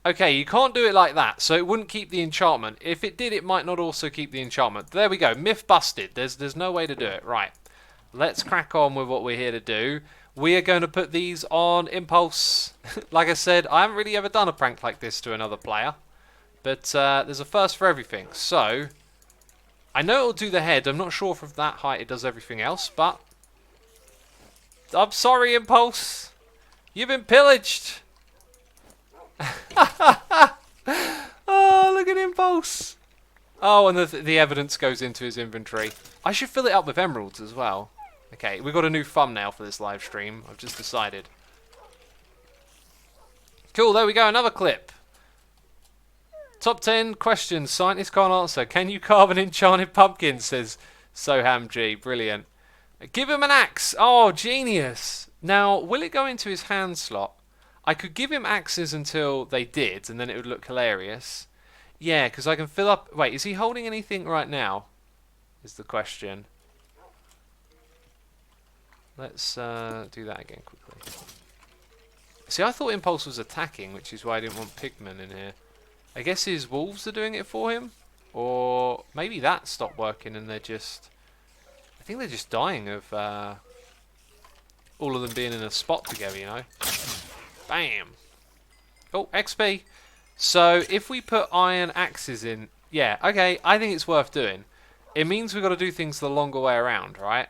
Okay, you can't do it like that, so it wouldn't keep the enchantment. If it did, it might not also keep the enchantment. There we go, myth busted. There's no way to do it. Right, let's crack on with what we're here to do. We are going to put these on Impulse. Like I said, I haven't really ever done a prank like this to another player. But there's a first for everything. So, I know it'll do the head. I'm not sure if from that height it does everything else, but... I'm sorry, Impulse. You've been pillaged. Oh, look at Impulse. Oh, and the evidence goes into his inventory. I should fill it up with emeralds as well. Okay, we've got a new thumbnail for this live stream. I've just decided. Cool, there we go. Another clip. Top 10 questions scientists can't answer. Can you carve an enchanted pumpkin? Says Soham G. Brilliant. Give him an axe. Oh, genius. Now, will it go into his hand slot? I could give him axes until they did, and then it would look hilarious. Yeah, because I can fill up... Wait, is he holding anything right now? Is the question. Let's do that again quickly. See, I thought Impulse was attacking, which is why I didn't want Pigman in here. I guess his wolves are doing it for him? Or maybe that stopped working and they're just... I think they're just dying of all of them being in a spot together, you know? Bam! Oh, XP! So, if we put iron axes in... Yeah, okay, I think it's worth doing. It means we've got to do things the longer way around, right?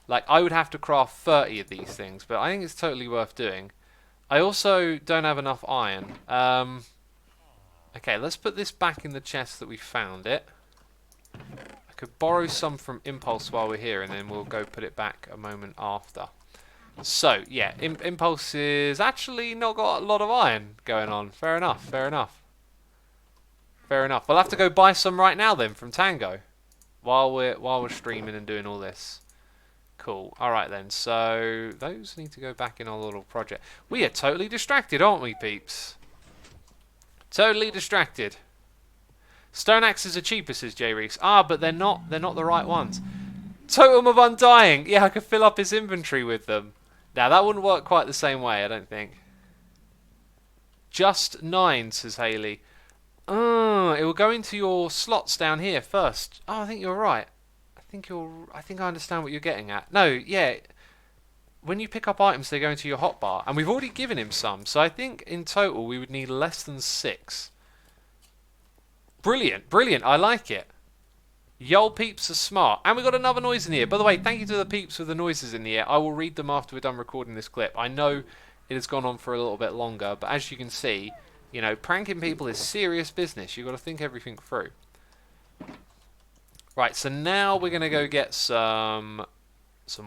Like, I would have to craft 30 of these things, but I think it's totally worth doing. I also don't have enough iron. Okay, let's put this back in the chest that we found it. I could borrow some from Impulse while we're here, and then we'll go put it back a moment after. So, yeah, Impulse is actually not got a lot of iron going on. Fair enough, fair enough. Fair enough. We'll have to go buy some right now then from Tango. While we're streaming and doing all this. Cool. Alright then, so those need to go back in our little project. We are totally distracted, aren't we, peeps? Totally distracted. Stone axes are cheaper, says J Reese. Ah, but they're not the right ones. Totem of Undying. Yeah, I could fill up his inventory with them. Now that wouldn't work quite the same way, I don't think. Just 9, says Haley. It will go into your slots down here first. Oh, I think you're right. I think I understand what you're getting at. No, yeah. When you pick up items, they go into your hotbar, and we've already given him some. So I think in total we would need less than 6. Brilliant, brilliant. I like it. Y'all peeps are smart. And we got another noise in the ear. By the way, thank you to the peeps with the noises in the ear. I will read them after we're done recording this clip. I know it has gone on for a little bit longer, but as you can see, you know, pranking people is serious business. You've got to think everything through. Right, so now we're going to go get some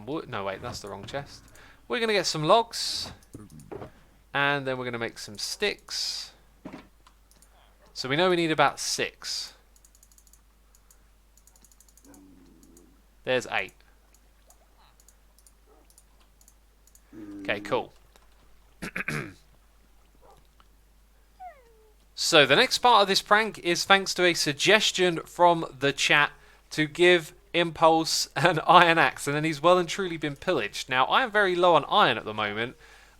wood. No, wait, that's the wrong chest. We're going to get some logs. And then we're going to make some sticks. So we know we need about 6. There's 8. Okay, cool. So the next part of this prank is thanks to a suggestion from the chat to give Impulse an iron axe, and then he's well and truly been pillaged. Now, I am very low on iron at the moment,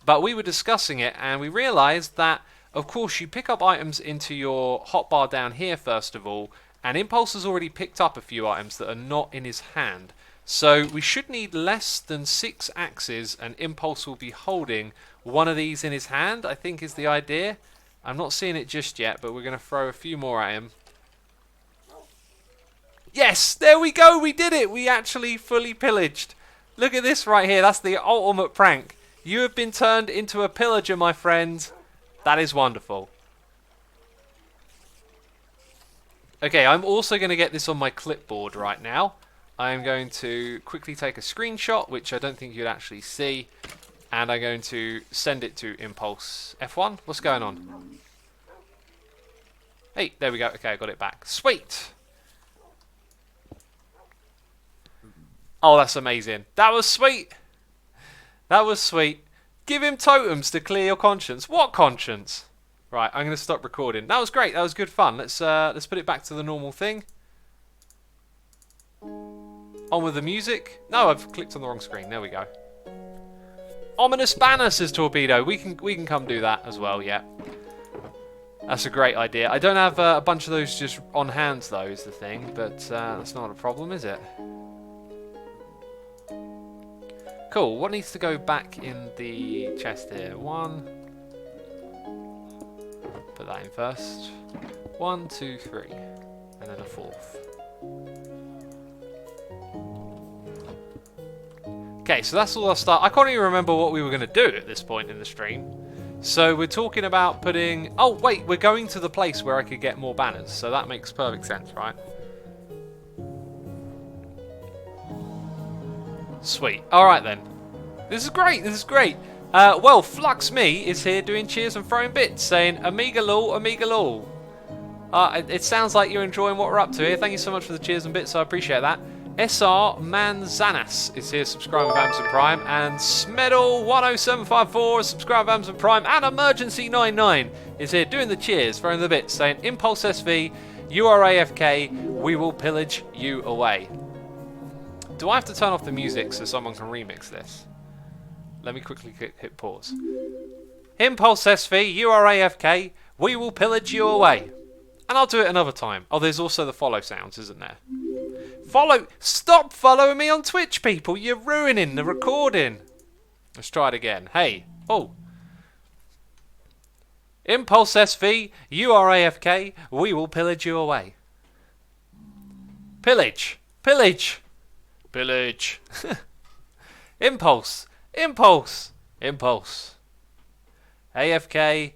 but we were discussing it and we realised that, of course, you pick up items into your hotbar down here first of all, and Impulse has already picked up a few items that are not in his hand. So we should need less than 6 axes, and Impulse will be holding one of these in his hand, I think is the idea. I'm not seeing it just yet, but we're going to throw a few more at him. Yes, there we go, we did it. We actually fully pillaged. Look at this right here, that's the ultimate prank. You have been turned into a pillager, my friend. That is wonderful. Okay, I'm also going to get this on my clipboard right now. I am going to quickly take a screenshot, which I don't think you'd actually see. And I'm going to send it to Impulse. F1, what's going on? Hey, there we go. Okay, I got it back. Sweet! Oh, that's amazing. That was sweet! That was sweet. Give him totems to clear your conscience. What conscience? Right, I'm going to stop recording. That was great. That was good fun. Let's put it back to the normal thing. On with the music. No, I've clicked on the wrong screen. There we go. Ominous banner, says Torpedo. We can come do that as well, yeah. That's a great idea. I don't have a bunch of those just on hand, though, is the thing. But that's not a problem, is it? Cool. What needs to go back in the chest here? 1. Put that in first. 1, 2, 3. And then a 4th. Okay, so that's all I'll start. I can't even remember what we were going to do at this point in the stream. So we're talking about putting... Oh, wait, we're going to the place where I could get more banners. So that makes perfect sense, right? Sweet. Alright then. This is great, this is great. Well, Flux Me is here doing cheers and throwing bits, saying, Amiga lol, Amiga lol. It sounds like you're enjoying what we're up to here. Thank you so much for the cheers and bits, I appreciate that. SR Manzanas is here, subscribing with Amazon Prime, and Smedal10754 subscribing with Amazon Prime, and Emergency99 is here doing the cheers, throwing the bits, saying, Impulse SV, you are AFK, we will pillage you away. Do I have to turn off the music so someone can remix this? Let me quickly hit pause. Impulse SV, you are AFK. We will pillage you away. And I'll do it another time. Oh, there's also the follow sounds, isn't there? Stop following me on Twitch, people. You're ruining the recording. Let's try it again. Hey. Oh. Impulse SV, you are AFK. We will pillage you away. Pillage. Pillage. Pillage. Impulse. Impulse. Impulse. AFK.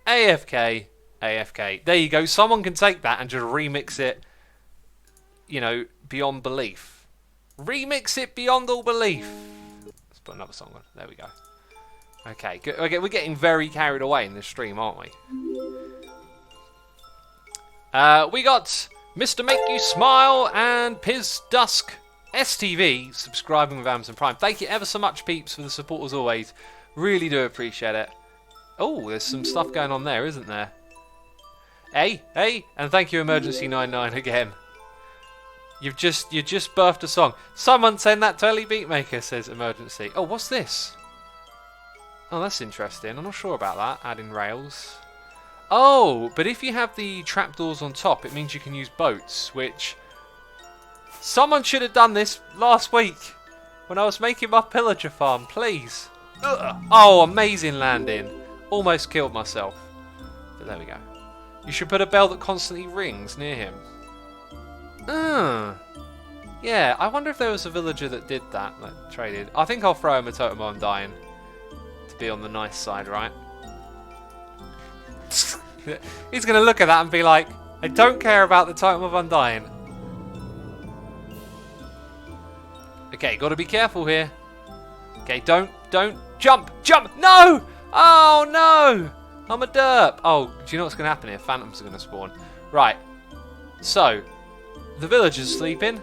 AFK. AFK. There you go. Someone can take that and just remix it, you know, beyond belief. Remix it beyond all belief. Let's put another song on. There we go. Okay, good. Okay, we're getting very carried away in this stream, aren't we? We got Mr. Make You Smile and Piz Dusk STV subscribing with Amazon Prime. Thank you ever so much, peeps, for the support as always. Really do appreciate it. Oh, there's some stuff going on there, isn't there? Hey, hey, and thank you, Emergency 99 again. You just birthed a song. Someone send that to Ellie Beatmaker, says Emergency. Oh, what's this? Oh, that's interesting. I'm not sure about that. Adding rails. Oh, but if you have the trapdoors on top, it means you can use boats, which... Someone should have done this last week when I was making my pillager farm, please. Ugh. Oh, amazing landing. Almost killed myself. But there we go. You should put a bell that constantly rings near him. Yeah, I wonder if there was a villager that did that, that traded. I think I'll throw him a totem of undying. To be on the nice side, right? He's going to look at that and be like, I don't care about the totem of undying. Okay, got to be careful here. Okay, don't jump, no! Oh no! I'm a derp. Oh, do you know what's going to happen here? Phantoms are going to spawn. Right. So, the villagers sleeping.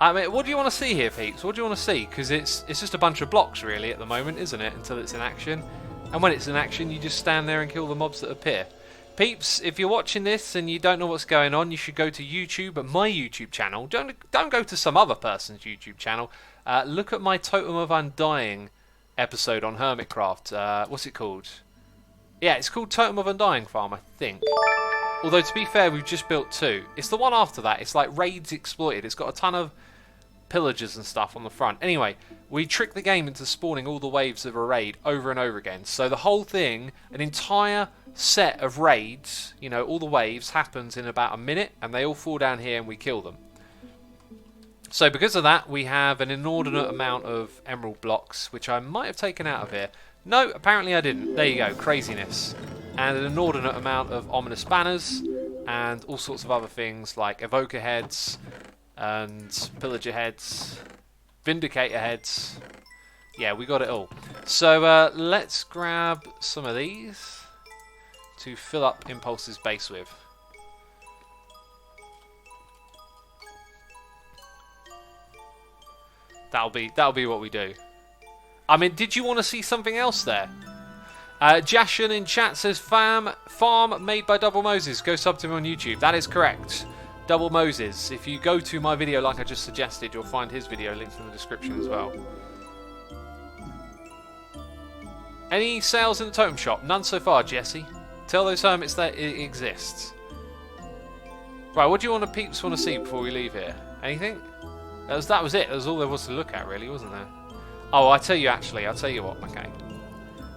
I mean, what do you want to see here, peeps? What do you want to see? Because it's just a bunch of blocks, really, at the moment, isn't it? Until it's in action. And when it's in action, you just stand there and kill the mobs that appear. Peeps, if you're watching this and you don't know what's going on, you should go to YouTube, at my YouTube channel. Don't go to some other person's YouTube channel. Look at my Totem of Undying episode on Hermitcraft. What's it called? Yeah, it's called Totem of Undying Farm, I think. Although, to be fair, we've just built 2. It's the one after that. It's like Raids Exploited. It's got a ton of pillagers and stuff on the front. Anyway, we tricked the game into spawning all the waves of a raid over and over again. So the whole thing, an entire set of raids, you know, all the waves, happens in about a minute, and they all fall down here and we kill them. So because of that, we have an inordinate amount of emerald blocks, which I might have taken out of here. No, apparently I didn't. There you go, craziness. And an inordinate amount of ominous banners, and all sorts of other things like evoker heads, and pillager heads, vindicator heads. Yeah, we got it all. So let's grab some of these to fill up Impulse's base with. That'll be what we do. I mean, did you want to see something else there? Jashan in chat says farm made by Double Moses. Go sub to him on YouTube. That is correct. Double Moses. If you go to my video like I just suggested, you'll find his video linked in the description as well. Any sales in the totem shop? None so far, Jesse. Tell those hermits that it exists. Right, what do you want to peeps want to see before we leave here? Anything? That was it. That was all there was to look at, really, wasn't there? Oh, I'll tell you what. Okay.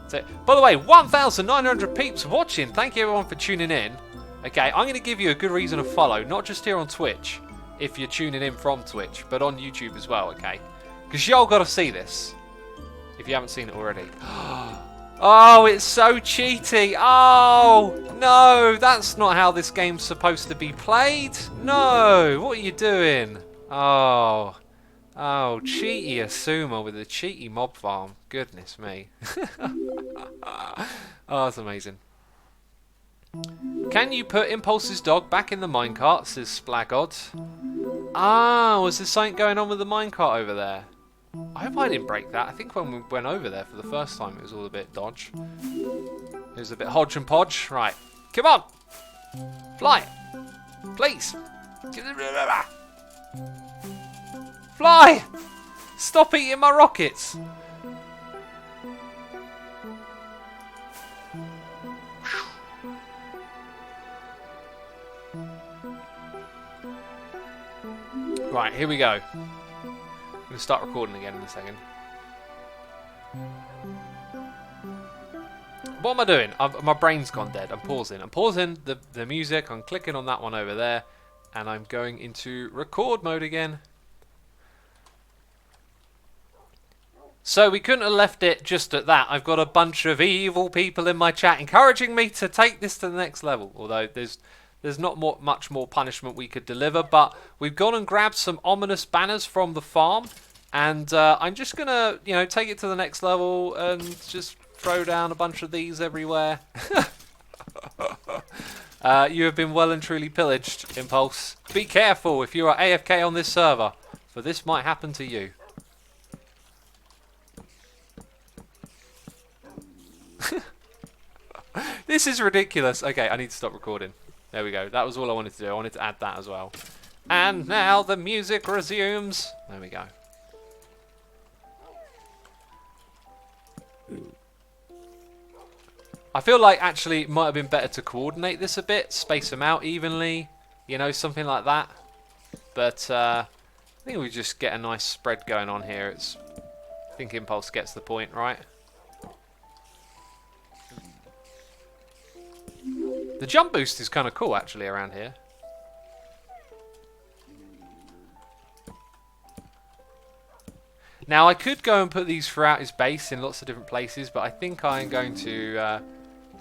That's it. By the way, 1,900 peeps watching. Thank you everyone for tuning in. Okay, I'm going to give you a good reason to follow, not just here on Twitch, if you're tuning in from Twitch, but on YouTube as well, okay? Because y'all got to see this, if you haven't seen it already. Oh, it's so cheaty. Oh, no, that's not how this game's supposed to be played. No, what are you doing? Oh, cheaty Asuma with a cheaty mob farm. Goodness me. Oh, that's amazing. Can you put Impulse's dog back in the minecart, says Splagod. Ah, was there something going on with the minecart over there? I hope I didn't break that. I think when we went over there for the first time, it was all a bit dodge. It was a bit hodge and podge. Right, come on. Fly. Please. Fly! Stop eating my rockets! Right, here we go. I'm going to start recording again in a second. What am I doing? My brain's gone dead. I'm pausing. I'm pausing the music. I'm clicking on that one over there. And I'm going into record mode again. So we couldn't have left it just at that. I've got a bunch of evil people in my chat encouraging me to take this to the next level. Although there's not much more punishment we could deliver. But we've gone and grabbed some ominous banners from the farm. And I'm just going to, take it to the next level and just throw down a bunch of these everywhere. You have been well and truly pillaged, Impulse. Be careful if you are AFK on this server, for this might happen to you. This is ridiculous. Okay, I need to stop recording. There we go. That was all I wanted to do. I wanted to add that as well. And now the music resumes. There we go. I feel like actually it might have been better to coordinate this a bit, space them out evenly, something like that. But I think we just get a nice spread going on here. I think Impulse gets the point, right? The jump boost is kind of cool actually around here. Now I could go and put these throughout his base in lots of different places, but I think I'm going to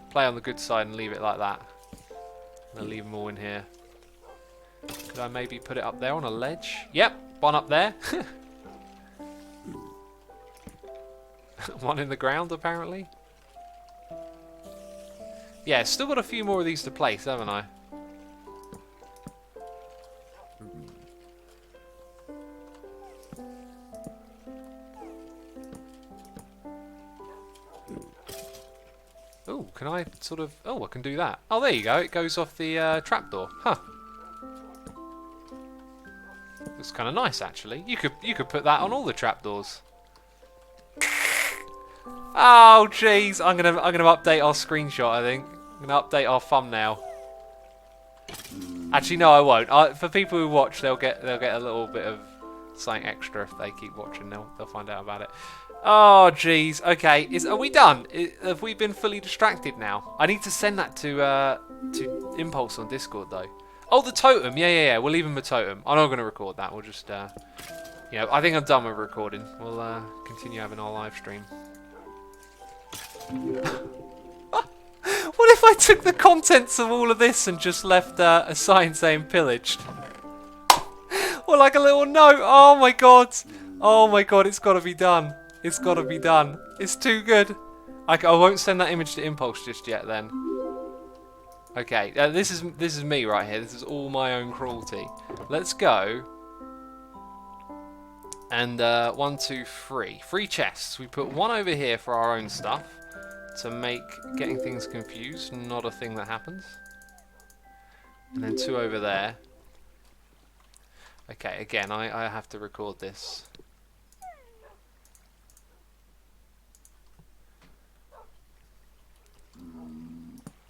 play on the good side and leave it like that. I'm going to leave them all in here. Could I maybe put it up there on a ledge? Yep, one up there. One in the ground apparently. Yeah, still got a few more of these to place, haven't I? Oh, can I sort of... Oh, I can do that. Oh, there you go. It goes off the trapdoor. Huh. It's kind of nice, actually. You could put that on all the trapdoors. Oh, jeez. I'm gonna update our screenshot, I think. I'm gonna update our thumbnail. Actually, no, I won't. For people who watch, they'll get a little bit of something extra if they keep watching. They'll find out about it. Oh, jeez. Okay, are we done? Have we been fully distracted now? I need to send that to Impulse on Discord, though. Oh, the totem. Yeah. We'll leave him a totem. I'm not going to record that. We'll just, I think I'm done with recording. We'll continue having our live stream. What if I took the contents of all of this and just left a sign saying pillaged? Or like a little note. Oh, my God. Oh, my God. It's got to be done. It's got to be done. It's too good. I won't send that image to Impulse just yet then. Okay, this is me right here. This is all my own cruelty. Let's go. And 1, 2, 3. 3 chests. We put one over here for our own stuff to make getting things confused not a thing that happens. And then 2 over there. Okay, again, I have to record this.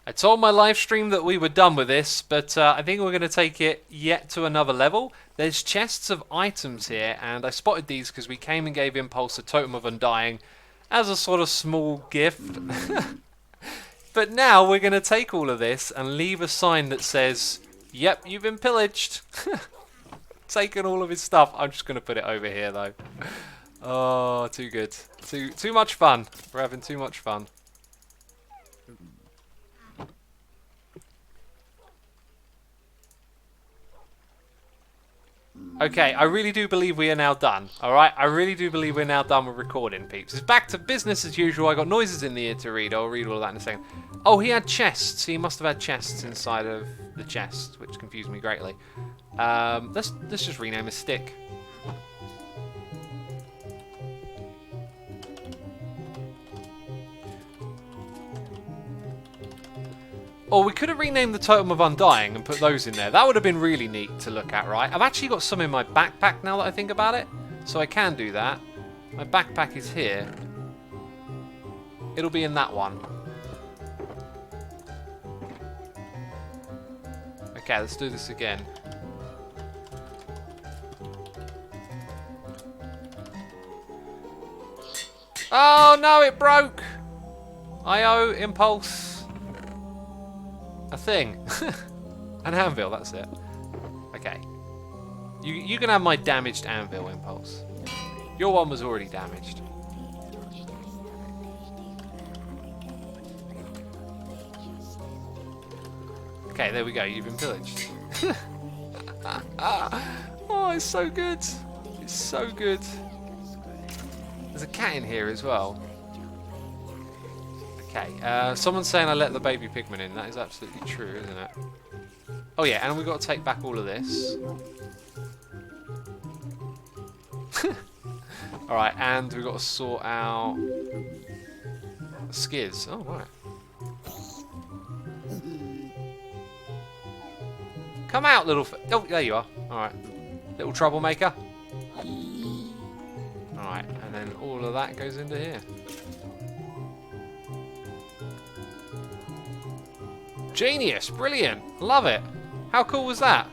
I told my live stream that we were done with this, but I think we're going to take it yet to another level. There's chests of items here, and I spotted these because we came and gave Impulse a Totem of Undying as a sort of small gift. But now we're going to take all of this and leave a sign that says, yep, you've been pillaged. Taken all of his stuff. I'm just going to put it over here, though. Oh, too good. Too much fun. We're having too much fun. Okay, I really do believe we are now done. Alright, I really do believe we're now done with recording, peeps. It's back to business as usual. I got noises in the ear to read. I'll read all of that in a second. Oh, he had chests. He must have had chests inside of the chest, which confused me greatly. Let's just rename a stick. Or we could have renamed the Totem of Undying and put those in there. That would have been really neat to look at, right? I've actually got some in my backpack now that I think about it. So I can do that. My backpack is here. It'll be in that one. Okay, let's do this again. Oh no, it broke! I owe Impulse a thing. An anvil, that's it. Okay. You can have my damaged anvil, Impulse. Your one was already damaged. Okay, there we go. You've been pillaged. Oh, it's so good. It's so good. There's a cat in here as well. Okay, someone's saying I let the baby pigman in. That is absolutely true, isn't it? Oh yeah, and we've got to take back all of this. Alright, and we've got to sort out skids. Oh, right. Come out, little... Oh, there you are. Alright. Little troublemaker. Alright, and then all of that goes into here. Genius! Brilliant! Love it! How cool was that?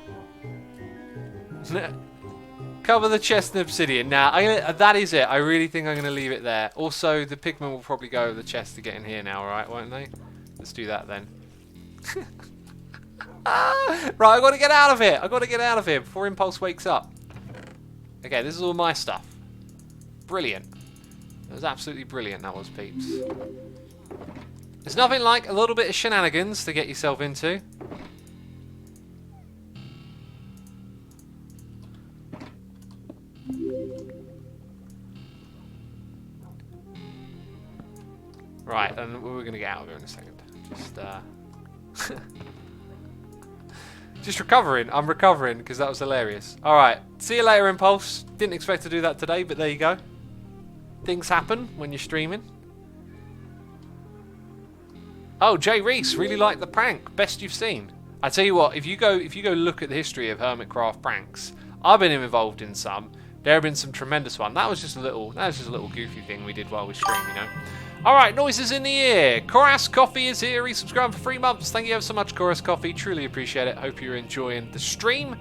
Cover the chest in obsidian. Nah, that is it. I really think I'm going to leave it there. Also, the pigmen will probably go over the chest to get in here now, right? Won't they? Let's do that then. Right, I've got to get out of here. I've got to get out of here before Impulse wakes up. Okay, this is all my stuff. Brilliant. That was absolutely brilliant, that was, peeps. There's nothing like a little bit of shenanigans to get yourself into. Right, and we're going to get out of here in a second. Just recovering. I'm recovering because that was hilarious. Alright, see you later, Impulse. Didn't expect to do that today, but there you go. Things happen when you're streaming. Oh, Jay Reese, really liked the prank. Best you've seen. I tell you what, if you go look at the history of Hermitcraft pranks, I've been involved in some. There have been some tremendous ones. That was just a little goofy thing we did while we streamed, you know. Alright, noises in the ear. Chorus Coffee is here. He's subscribed for 3 months. Thank you ever so much, Chorus Coffee. Truly appreciate it. Hope you're enjoying the stream.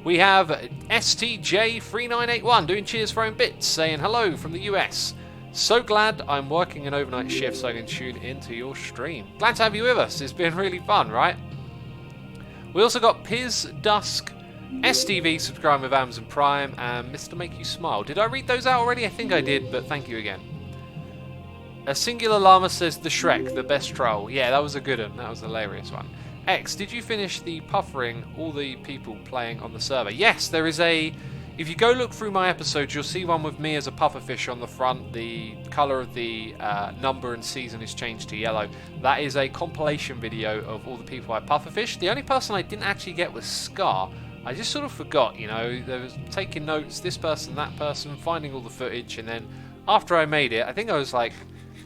We have STJ3981 doing cheers for own bits, saying hello from the US. So glad I'm working an overnight shift so I can tune into your stream. Glad to have you with us. It's been really fun, right? We also got Piz Dusk, STV subscribing with Amazon Prime, and Mr. Make You Smile. Did I read those out already? I think I did, but thank you again. A Singular Llama says the Shrek, the best troll. Yeah, that was a good one. That was a hilarious one. X, did you finish the puffering all the people playing on the server? Yes, there is a... If you go look through my episodes, you'll see one with me as a pufferfish on the front. The colour of the number and season is changed to yellow. That is a compilation video of all the people I pufferfished. The only person I didn't actually get was Scar. I just sort of forgot, you know. There was taking notes, this person, that person, finding all the footage, and then after I made it, I think I was like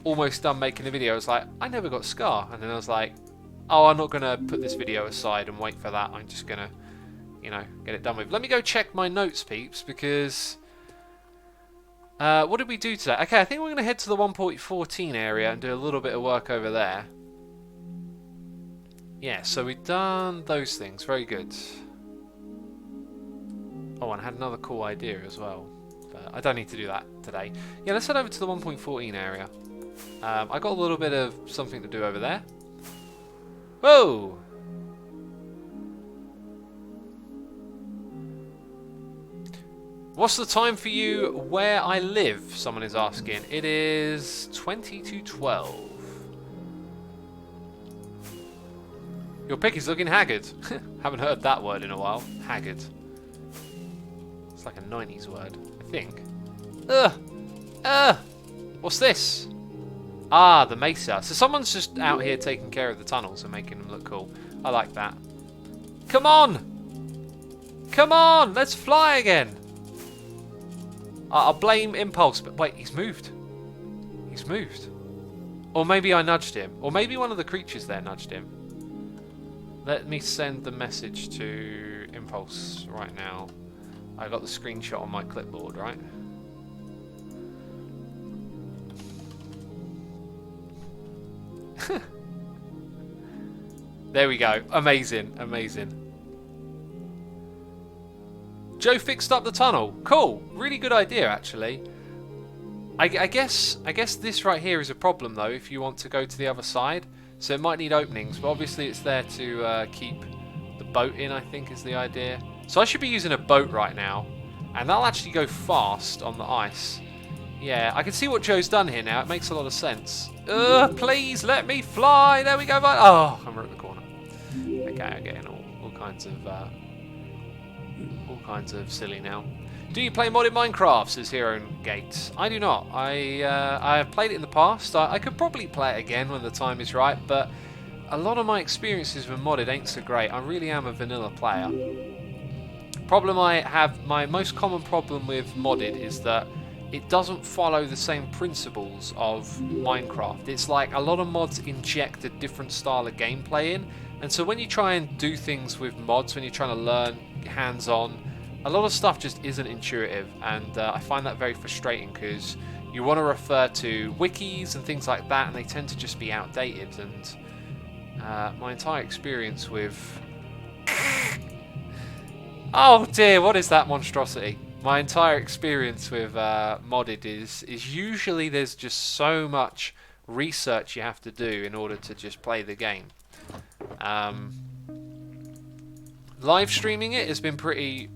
almost done making the video. I was like, I never got Scar, and then I was like, oh, I'm not gonna put this video aside and wait for that. I'm just gonna, you know, get it done with. Let me go check my notes, peeps, because what did we do today? Okay, I think we're gonna head to the 1.14 area and do a little bit of work over there. Yeah, so we've done those things. Very good. Oh, and I had another cool idea as well. But I don't need to do that today. Yeah, let's head over to the 1.14 area. I got a little bit of something to do over there. Whoa! What's the time for you where I live? Someone is asking. It is 20 to 12. Your pick is looking haggard. Haven't heard that word in a while. Haggard. It's like a 90s word, I think. What's this? Ah, the mesa. So someone's just out here taking care of the tunnels and making them look cool. I like that. Come on! Come on! Let's fly again! I'll blame Impulse, but wait, he's moved. He's moved. Or maybe I nudged him. Or maybe one of the creatures there nudged him. Let me send the message to Impulse right now. I got the screenshot on my clipboard, right? There we go. Amazing, amazing. Joe fixed up the tunnel. Cool. Really good idea, actually. I guess this right here is a problem though if you want to go to the other side. So it might need openings, but obviously it's there to keep the boat in, I think is the idea. So I should be using a boat right now, and that'll actually go fast on the ice. Yeah, I can see what Joe's done here now. It makes a lot of sense. Please let me fly. There we go. Oh, I'm at the corner. Okay, I'm getting all kinds of silly now. Do you play modded Minecraft? Says Hero Gates. I do not. I have played it in the past. I could probably play it again when the time is right, but a lot of my experiences with modded ain't so great. I really am a vanilla player. My most common problem with modded is that it doesn't follow the same principles of Minecraft. It's like a lot of mods inject a different style of gameplay in, and so when you try and do things with mods, when you're trying to learn hands-on, a lot of stuff just isn't intuitive, and I find that very frustrating because you want to refer to wikis and things like that, and they tend to just be outdated. And my entire experience with oh dear, what is that monstrosity? My entire experience with modded is usually there's just so much research you have to do in order to just play the game. Live streaming it has been pretty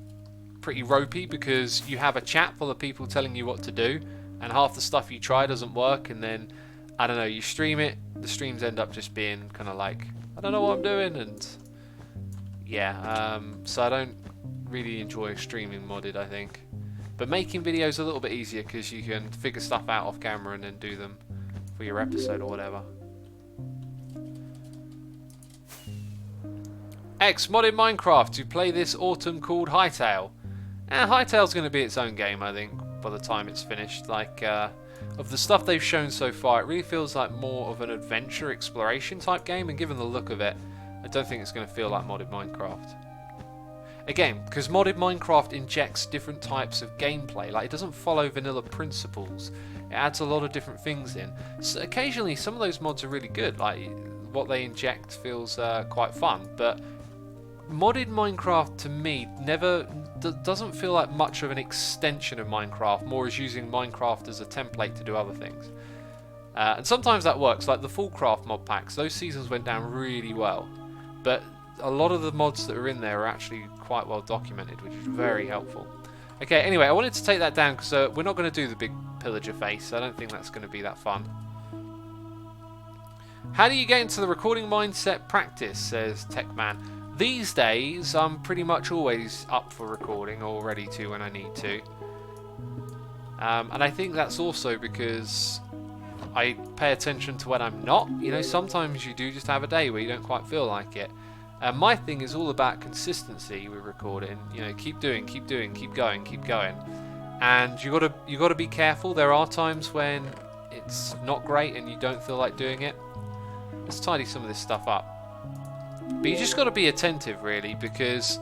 ropey because you have a chat full of people telling you what to do, and half the stuff you try doesn't work, and then I don't know, you stream it, the streams end up just being kind of like, I don't know what I'm doing, and yeah, so I don't really enjoy streaming modded, I think. But making videos a little bit easier because you can figure stuff out off camera and then do them for your episode or whatever. X modded Minecraft to play this autumn called Hightail. Hightail's going to be its own game, I think, by the time it's finished. Like, of the stuff they've shown so far, it really feels like more of an adventure exploration type game, and given the look of it, I don't think it's going to feel like modded Minecraft. Again, because modded Minecraft injects different types of gameplay, like it doesn't follow vanilla principles, it adds a lot of different things in. So occasionally some of those mods are really good, like what they inject feels quite fun, but modded Minecraft to me doesn't feel like much of an extension of Minecraft, more as using Minecraft as a template to do other things. And sometimes that works, like the Fullcraft mod packs, those seasons went down really well, but a lot of the mods that are in there are actually quite well documented, which is very helpful. Okay, anyway, I wanted to take that down because we're not going to do the big pillager face. I don't think that's going to be that fun. How do you get into the recording mindset practice, says Techman. These days, I'm pretty much always up for recording or ready to when I need to. And I think that's also because I pay attention to when I'm not. You know, sometimes you do just have a day where you don't quite feel like it. My thing is all about consistency with recording. You know, keep doing, keep going. And you gotta be careful. There are times when it's not great and you don't feel like doing it. Let's tidy some of this stuff up. But you just gotta be attentive, really, because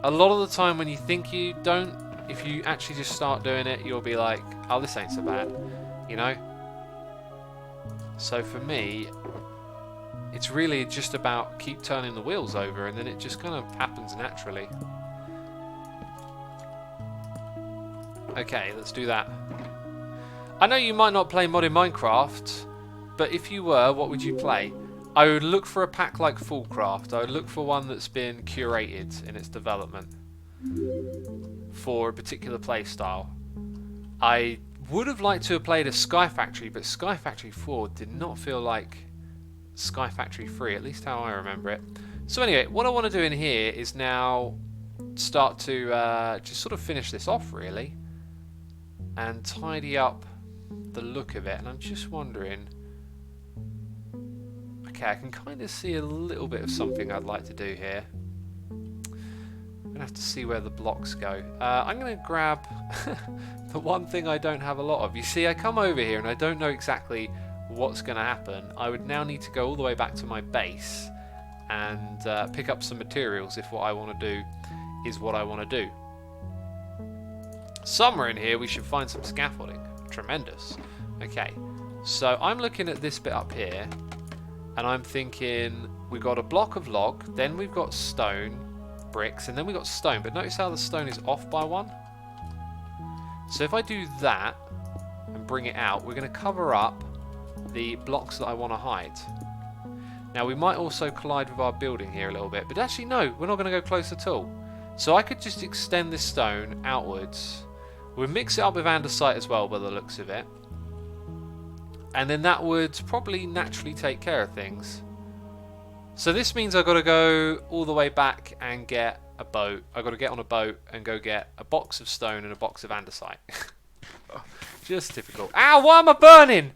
a lot of the time when you think you don't, if you actually just start doing it, you'll be like, oh, this ain't so bad, you know? So for me, it's really just about keep turning the wheels over, and then it just kind of happens naturally. Okay, let's do that. I know you might not play modded Minecraft, but if you were, what would you play? I would look for a pack like Fullcraft. I would look for one that's been curated in its development for a particular playstyle. I would have liked to have played a Sky Factory, but Sky Factory 4 did not feel like Sky Factory 3, at least how I remember it. So anyway, what I want to do in here is now start to just sort of finish this off, really, and tidy up the look of it. And I'm just wondering, okay, I can kind of see a little bit of something I'd like to do here. I'm going to have to see where the blocks go. I'm going to grab the one thing I don't have a lot of. You see, I come over here and I don't know exactly what's going to happen. I would now need to go all the way back to my base and pick up some materials if what I want to do is what I want to do. Somewhere in here we should find some scaffolding. Tremendous. Okay, so I'm looking at this bit up here and I'm thinking we've got a block of log, then we've got stone, bricks, and then we've got stone, but notice how the stone is off by one? So if I do that, and bring it out, we're going to cover up the blocks that I want to hide. Now we might also collide with our building here a little bit, but actually no, we're not going to go close at all. So I could just extend this stone outwards. We'll mix it up with andesite as well by the looks of it. And then that would probably naturally take care of things. So this means I've got to go all the way back and get a boat. I've got to get on a boat and go get a box of stone and a box of andesite. Just typical. Ow, why am I burning?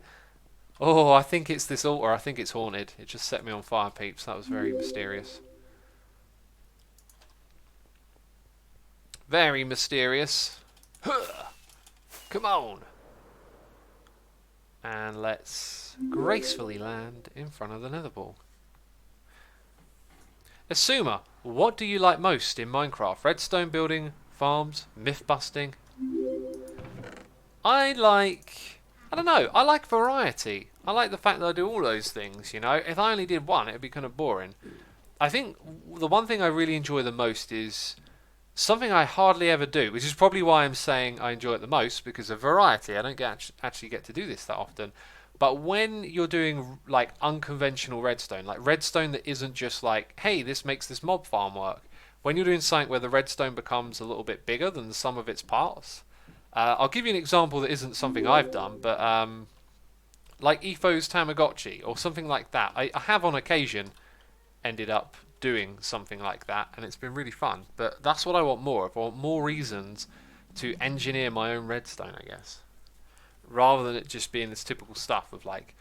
Oh, I think it's this altar. I think it's haunted. It just set me on fire, peeps. That was very mysterious. Very mysterious. Come on. And let's gracefully land in front of the nether ball. Asuma, what do you like most in Minecraft? Redstone building, farms, myth busting? I don't know, I like variety. I like the fact that I do all those things, you know. If I only did one, it would be kind of boring. I think the one thing I really enjoy the most is something I hardly ever do, which is probably why I'm saying I enjoy it the most, because of variety. I don't actually get to do this that often. But when you're doing like unconventional redstone, like redstone that isn't just like, hey, this makes this mob farm work. When you're doing something where the redstone becomes a little bit bigger than the sum of its parts. I'll give you an example that isn't something I've done, but like Etho's Tamagotchi or something like that. I have on occasion ended up doing something like that, and it's been really fun. But that's what I want more of. I want more reasons to engineer my own redstone, I guess, rather than it just being this typical stuff of like,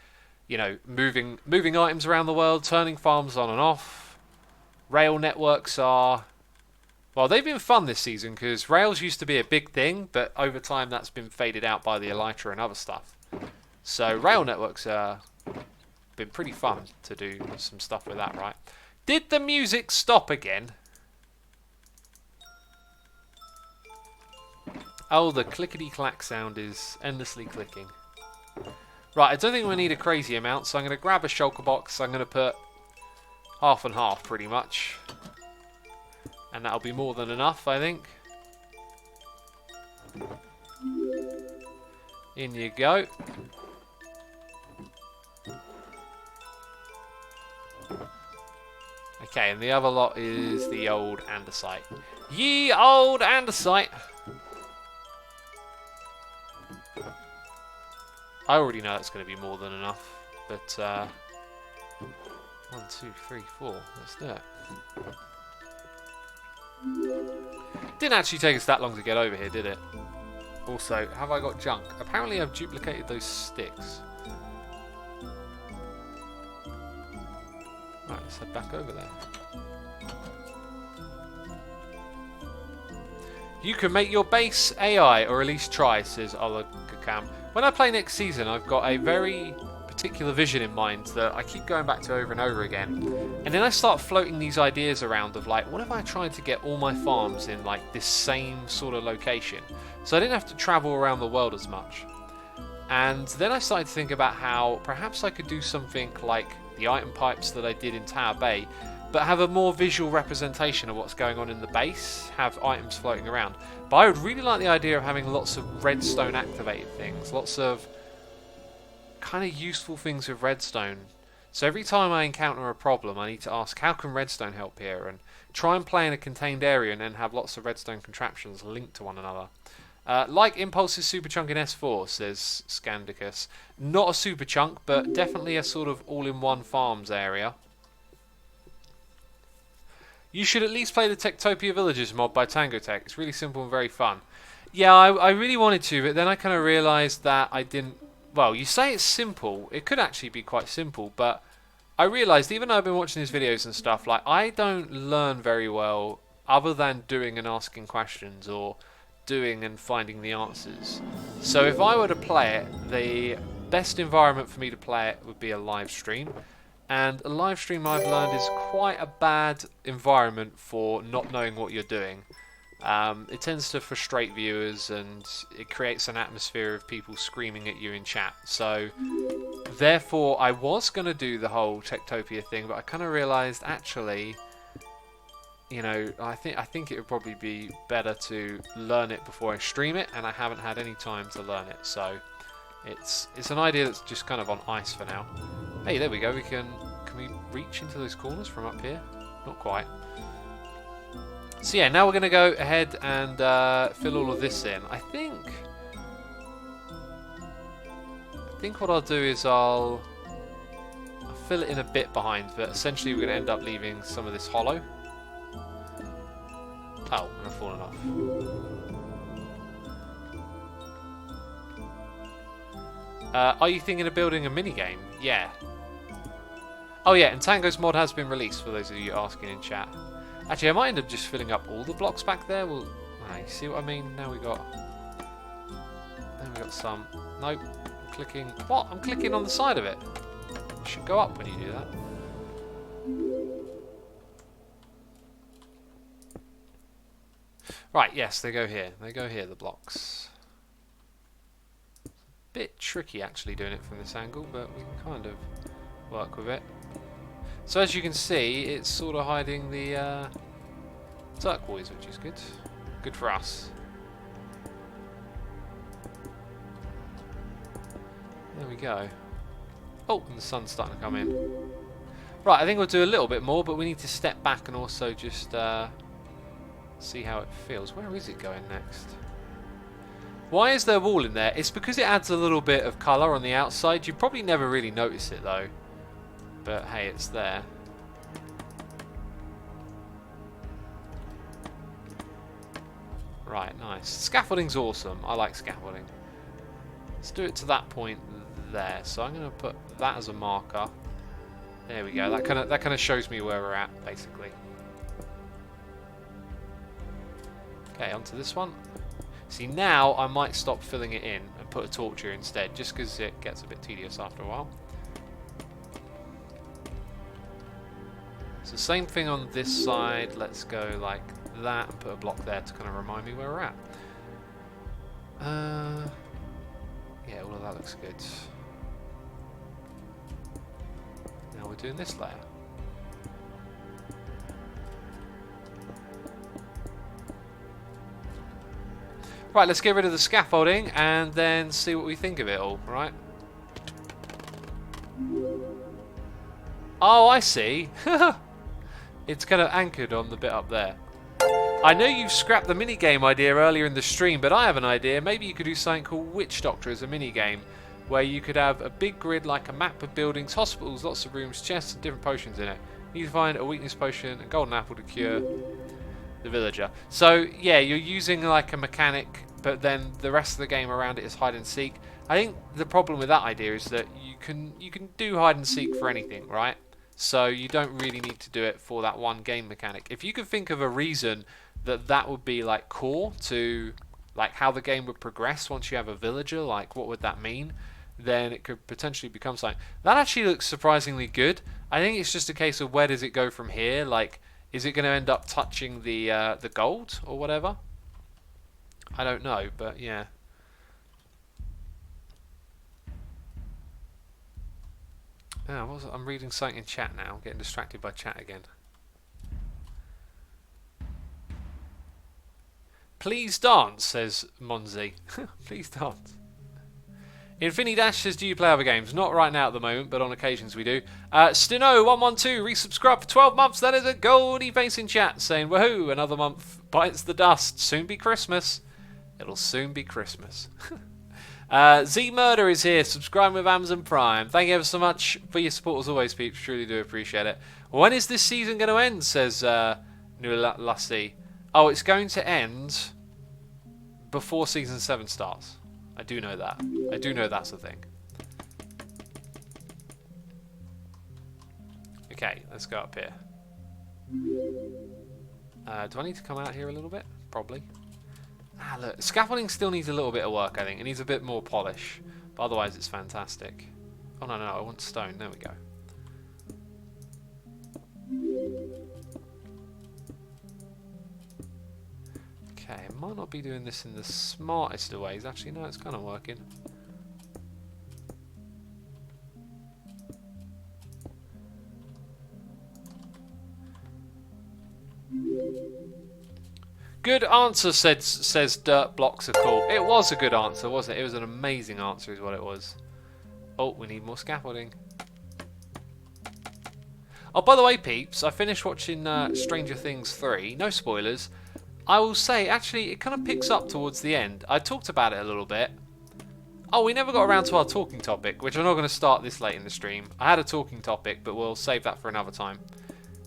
you know, moving items around the world, turning farms on and off. Rail networks are, well, they've been fun this season because rails used to be a big thing, but over time that's been faded out by the elytra and other stuff. So rail networks are been pretty fun to do some stuff with that, right? Did the music stop again? Oh, the clickety-clack sound is endlessly clicking. Right, I don't think we need a crazy amount, so I'm going to grab a shulker box. I'm going to put half and half, pretty much. And that'll be more than enough, I think. In you go. Okay, and the other lot is the old andesite. Ye old andesite! I already know it's going to be more than enough, but 1, 2, 3, 4, let's do it. Didn't actually take us that long to get over here, did it? Also, have I got junk? Apparently I've duplicated those sticks. Right, let's head back over there. You can make your base AI, or at least try, says Olagakam. When I play next season, I've got a very particular vision in mind that I keep going back to over and over again. And then I start floating these ideas around of like, what if I tried to get all my farms in like this same sort of location? So I didn't have to travel around the world as much. And then I started to think about how perhaps I could do something like the item pipes that I did in Tower Bay, but have a more visual representation of what's going on in the base, have items floating around. But I would really like the idea of having lots of redstone activated things, lots of kind of useful things with redstone. So every time I encounter a problem, I need to ask, how can redstone help here? And try and play in a contained area and then have lots of redstone contraptions linked to one another. Like Impulse's super chunk in S4, says Scandicus. Not a super chunk, but definitely a sort of all-in-one farms area. You should at least play the Techtopia Villages mod by Tango Tech. It's really simple and very fun. Yeah, I really wanted to, but then I kind of realised that I didn't... Well, you say it's simple. It could actually be quite simple, but I realised, even though I've been watching these videos and stuff, like, I don't learn very well other than doing and asking questions, or doing and finding the answers. So if I were to play it, the best environment for me to play it would be a live stream. And a live stream, I've learned, is quite a bad environment for not knowing what you're doing. It tends to frustrate viewers, and it creates an atmosphere of people screaming at you in chat. So therefore I was going to do the whole Techtopia thing, but I kind of realised, actually, you know, I think it would probably be better to learn it before I stream it, and I haven't had any time to learn it. So It's an idea that's just kind of on ice for now. Hey, there we go. Can we reach into those corners from up here? Not quite. So yeah, now we're going to go ahead and fill all of this in. I think what I'll do is I'll fill it in a bit behind, but essentially we're going to end up leaving some of this hollow. Oh, and I've fallen off. Are you thinking of building a minigame? Yeah. Oh yeah, and Tango's mod has been released, for those of you asking in chat. Actually, I might end up just filling up all the blocks back there. Well, you see what I mean? Now we got some. Nope. I'm clicking. What? I'm clicking on the side of it. It should go up when you do that. Right, yes, they go here. They go here, the blocks. Bit tricky actually doing it from this angle, but we can kind of work with it. So as you can see, it's sort of hiding the turquoise, which is good. Good for us. There we go. Oh, and the sun's starting to come in. Right, I think we'll do a little bit more, but we need to step back and also just see how it feels. Where is it going next? Why is there a wall in there? It's because it adds a little bit of colour on the outside. You probably never really notice it though. But hey, it's there. Right, nice. Scaffolding's awesome. I like scaffolding. Let's do it to that point there. So I'm going to put that as a marker. There we go. That kind of shows me where we're at, basically. Okay, onto this one. See, now I might stop filling it in and put a torch here instead, just because it gets a bit tedious after a while. So same thing on this side. Let's go like that and put a block there to kind of remind me where we're at. Yeah, all of that looks good. Now we're doing this layer. Right, let's get rid of the scaffolding and then see what we think of it all, right? Oh, I see. It's kind of anchored on the bit up there. I know you've scrapped the minigame idea earlier in the stream, but I have an idea. Maybe you could do something called Witch Doctor as a minigame, where you could have a big grid like a map of buildings, hospitals, lots of rooms, chests, and different potions in it. You need to find a weakness potion, a golden apple to cure the villager. So, yeah, you're using like a mechanic, but then the rest of the game around it is hide and seek. I think the problem with that idea is that you can do hide and seek for anything, right? So you don't really need to do it for that one game mechanic. If you could think of a reason that would be like core to like how the game would progress once you have a villager, like what would that mean? Then it could potentially become something. That actually looks surprisingly good. I think it's just a case of where does it go from here? Like, is it going to end up touching the gold or whatever? I don't know, but yeah. I'm reading something in chat now. I'm getting distracted by chat again. Please dance, says Monzi. Please dance. Infinity Dash says, do you play other games? Not right now at the moment, but on occasions we do. Stino112 resubscribed for 12 months. That is a goldy face in chat saying, woohoo, another month bites the dust. Soon be Christmas. It'll soon be Christmas. Z Murder is here, subscribing with Amazon Prime. Thank you ever so much for your support as always, peeps. Truly do appreciate it. When is this season going to end, says Lassie. Oh, it's going to end before season 7 starts. I do know that. I do know that's the thing. Okay, let's go up here. Do I need to come out here a little bit? Probably. Ah, look, scaffolding still needs a little bit of work, I think. It needs a bit more polish. But otherwise, it's fantastic. Oh, no, I want stone. There we go. Okay, I might not be doing this in the smartest of ways. Actually, no, it's kind of working. Good answer, says Dirt Blocks are cool. It was a good answer, wasn't it? It was an amazing answer is what it was. Oh, we need more scaffolding. Oh, by the way, peeps, I finished watching Stranger Things 3. No spoilers. I will say, actually, it kind of picks up towards the end. I talked about it a little bit. Oh, we never got around to our talking topic, which I'm not going to start this late in the stream. I had a talking topic, but we'll save that for another time.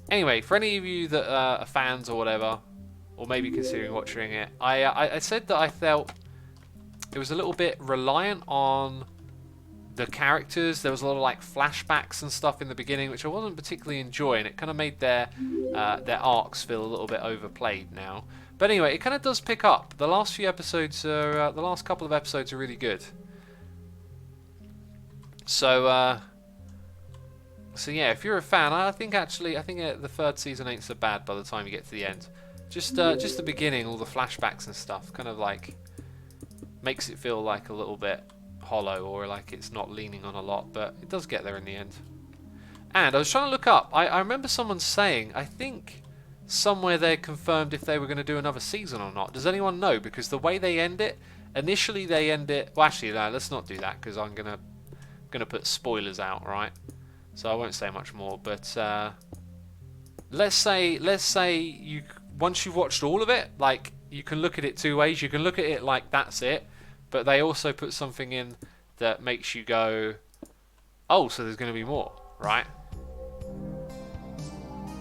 Anyway, for any of you that are fans or whatever, or maybe considering watching it, I said that I felt it was a little bit reliant on the characters. There was a lot of like flashbacks and stuff in the beginning, which I wasn't particularly enjoying. It kind of made their arcs feel a little bit overplayed now. But anyway, it kind of does pick up. The last few episodes are, the last couple of episodes are really good. So yeah, if you're a fan, I think the third season ain't so bad by the time you get to the end. Just the beginning, all the flashbacks and stuff, kind of like makes it feel like a little bit hollow or like it's not leaning on a lot, but it does get there in the end. And I was trying to look up. I remember someone saying, I think somewhere they confirmed if they were going to do another season or not. Does anyone know? Because the way they end it, initially they end it. Well, actually, no, let's not do that because I'm gonna put spoilers out, right? So I won't say much more. But let's say you. Once you've watched all of it, like, you can look at it two ways. You can look at it like that's it, but they also put something in that makes you go, oh, so there's going to be more, right?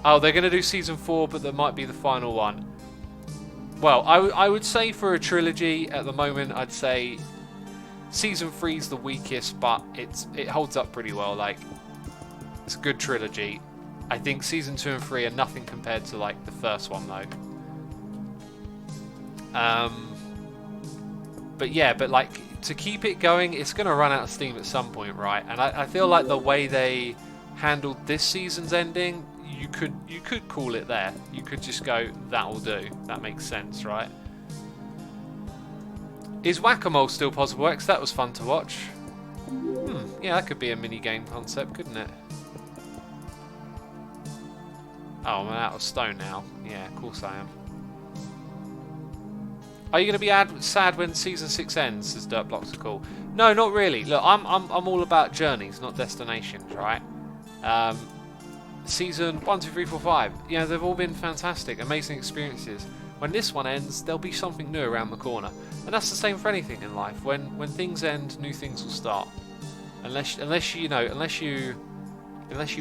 Oh, they're going to do season 4, but that might be the final one. Well, I would say for a trilogy at the moment, I'd say season 3 is the weakest, but it holds up pretty well. Like, it's a good trilogy. I think season 2 and 3 are nothing compared to like the first one though. But yeah, but like to keep it going, it's going to run out of steam at some point, right? And I feel like the way they handled this season's ending, you could call it there. You could just go, that'll do. That makes sense, right? Is Whack-A-Mole still possible? X, that was fun to watch. Yeah, that could be a mini game concept, couldn't it? Oh, I'm out of stone now. Yeah, of course I am. Are you going to be sad when season 6 ends? Says Dirt Blocks are cool. No, not really. Look, I'm all about journeys, not destinations, right? Season 1, 2, 3, 4, 5. You know, they've all been fantastic, amazing experiences. When this one ends, there'll be something new around the corner, and that's the same for anything in life. When things end, new things will start. Unless you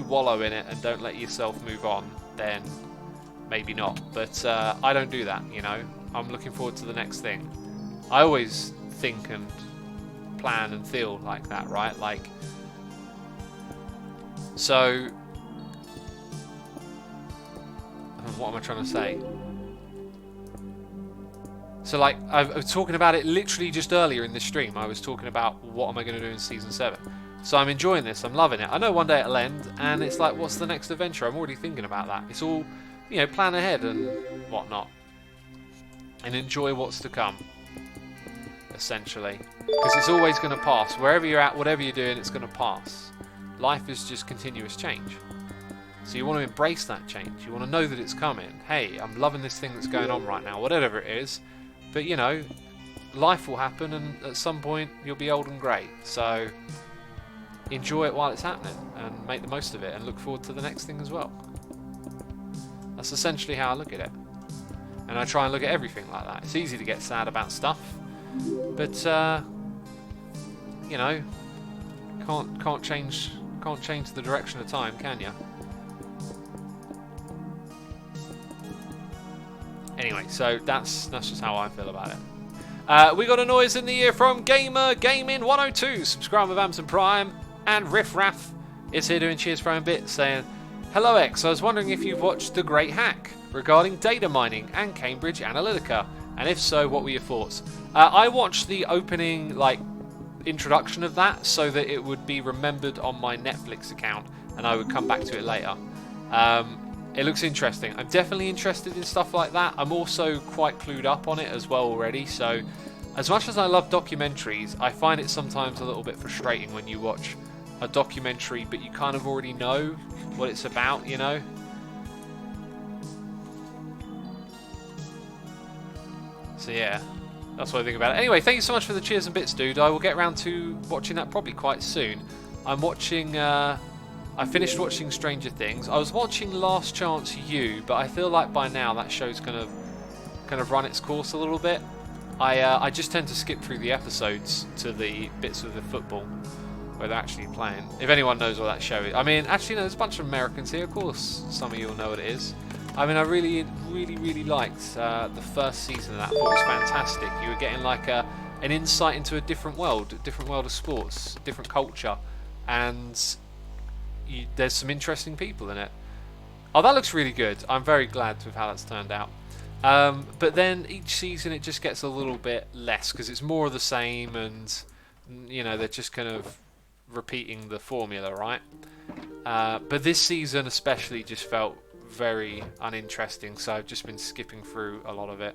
wallow in it and don't let yourself move on, then maybe not. But I don't do that, you know. I'm looking forward to the next thing. I always think and plan and feel like that, right? Like, so what am I trying to say? So like, I was talking about it literally just earlier in this stream. I was talking about what am I going to do in season 7. So I'm enjoying this, I'm loving it. I know one day it'll end, and it's like, what's the next adventure? I'm already thinking about that. It's all, you know, plan ahead and whatnot. And enjoy what's to come, essentially. Because it's always going to pass. Wherever you're at, whatever you're doing, it's going to pass. Life is just continuous change. So you want to embrace that change. You want to know that it's coming. Hey, I'm loving this thing that's going on right now, whatever it is. But, you know, life will happen, and at some point you'll be old and grey. So enjoy it while it's happening and make the most of it and look forward to the next thing as well. That's essentially how I look at it. And I try and look at everything like that. It's easy to get sad about stuff, but you know, can't change the direction of time, can you? Anyway, so that's just how I feel about it. We got a noise in the ear from Gamer Gaming 102, subscribe with Amazon Prime, and Riff Raff is here doing cheers for own bit, saying, "Hello X, I was wondering if you've watched The Great Hack regarding data mining and Cambridge Analytica, and if so, what were your thoughts?" I watched the opening, like, introduction of that so that it would be remembered on my Netflix account and I would come back to it later. It looks interesting. I'm definitely interested in stuff like that. I'm also quite clued up on it as well already, so as much as I love documentaries, I find it sometimes a little bit frustrating when you watch a documentary but you kind of already know what it's about, you know? So yeah, that's what I think about it. Anyway, thank you so much for the cheers and bits, dude. I will get around to watching that probably quite soon. I'm watching, I finished watching Stranger Things. I was watching Last Chance U, but I feel like by now that show's kind of run its course a little bit. I just tend to skip through the episodes to the bits of the football where they're actually playing. If anyone knows what that show is. I mean, actually, no, there's a bunch of Americans here. Of course, some of you will know what it is. I mean, I really liked the first season of that. I thought it was fantastic. You were getting like an insight into a different world of sports, different culture, and there's some interesting people in it. Oh, that looks really good. I'm very glad with how that's turned out. But then each season it just gets a little bit less because it's more of the same, and you know they're just kind of repeating the formula, right? But this season especially just felt very uninteresting, so I've just been skipping through a lot of it.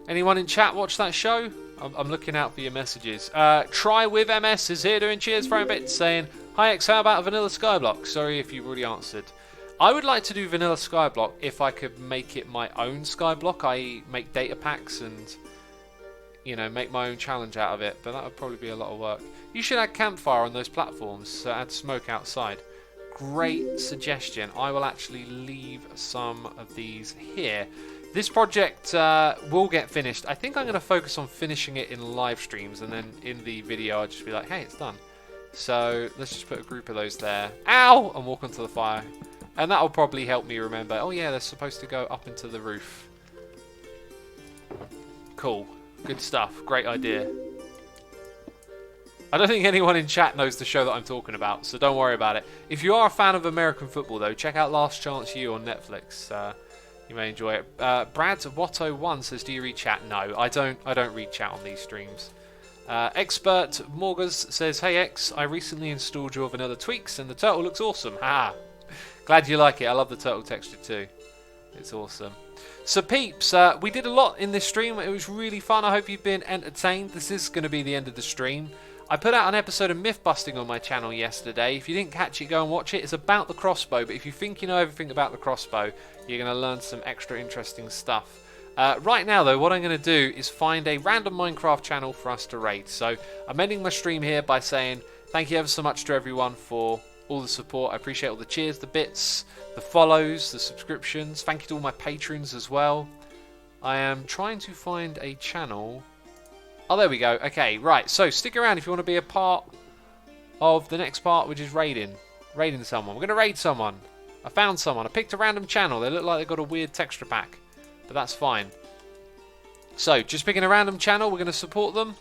Anyone in chat watch that show? I'm looking out for your messages. Try with MS is here doing cheers for a bit, saying, "Hi X, how about a vanilla skyblock?" Sorry if you've already answered. I would like to do vanilla skyblock if I could make it my own skyblock, i.e. make data packs and, you know, make my own challenge out of it, but that would probably be a lot of work. You should add campfire on those platforms, so add smoke outside. Great suggestion. I will actually leave some of these here. This project will get finished. I think I'm going to focus on finishing it in live streams, and then in the video I'll just be like, hey, it's done. So let's just put a group of those there. Ow! And walk onto the fire. And that will probably help me remember, oh yeah, they're supposed to go up into the roof. Cool. Good stuff. Great idea. I don't think anyone in chat knows the show that I'm talking about, so don't worry about it. If you are a fan of American football, though, check out Last Chance U on Netflix. You may enjoy it. Brad Watto1 says, "Do you read chat?" No, I don't read chat on these streams. Expert Morgas says, "Hey X, I recently installed your vanilla tweaks, and the turtle looks awesome. Ha! Glad you like it. I love the turtle texture too. It's awesome." So peeps, we did a lot in this stream. It was really fun. I hope you've been entertained. This is going to be the end of the stream. I put out an episode of Myth Busting on my channel yesterday. If you didn't catch it, go and watch it. It's about the crossbow, but if you think you know everything about the crossbow, you're going to learn some extra interesting stuff. Right now, though, what I'm going to do is find a random Minecraft channel for us to raid. So I'm ending my stream here by saying thank you ever so much to everyone for all the support. I appreciate all the cheers, the bits, the follows, the subscriptions. Thank you to all my patrons as well. I am trying to find a channel. Oh, there we go. Okay, right. So stick around if you want to be a part of the next part, which is raiding someone. We're going to raid someone. I found someone. I picked a random channel. They look like they've got a weird texture pack, but that's fine. So just picking a random channel. We're going to support them.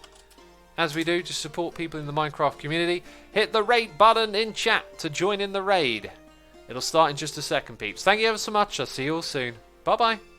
As we do, just support people in the Minecraft community. Hit the raid button in chat to join in the raid. It'll start in just a second, peeps. Thank you ever so much. I'll see you all soon. Bye-bye.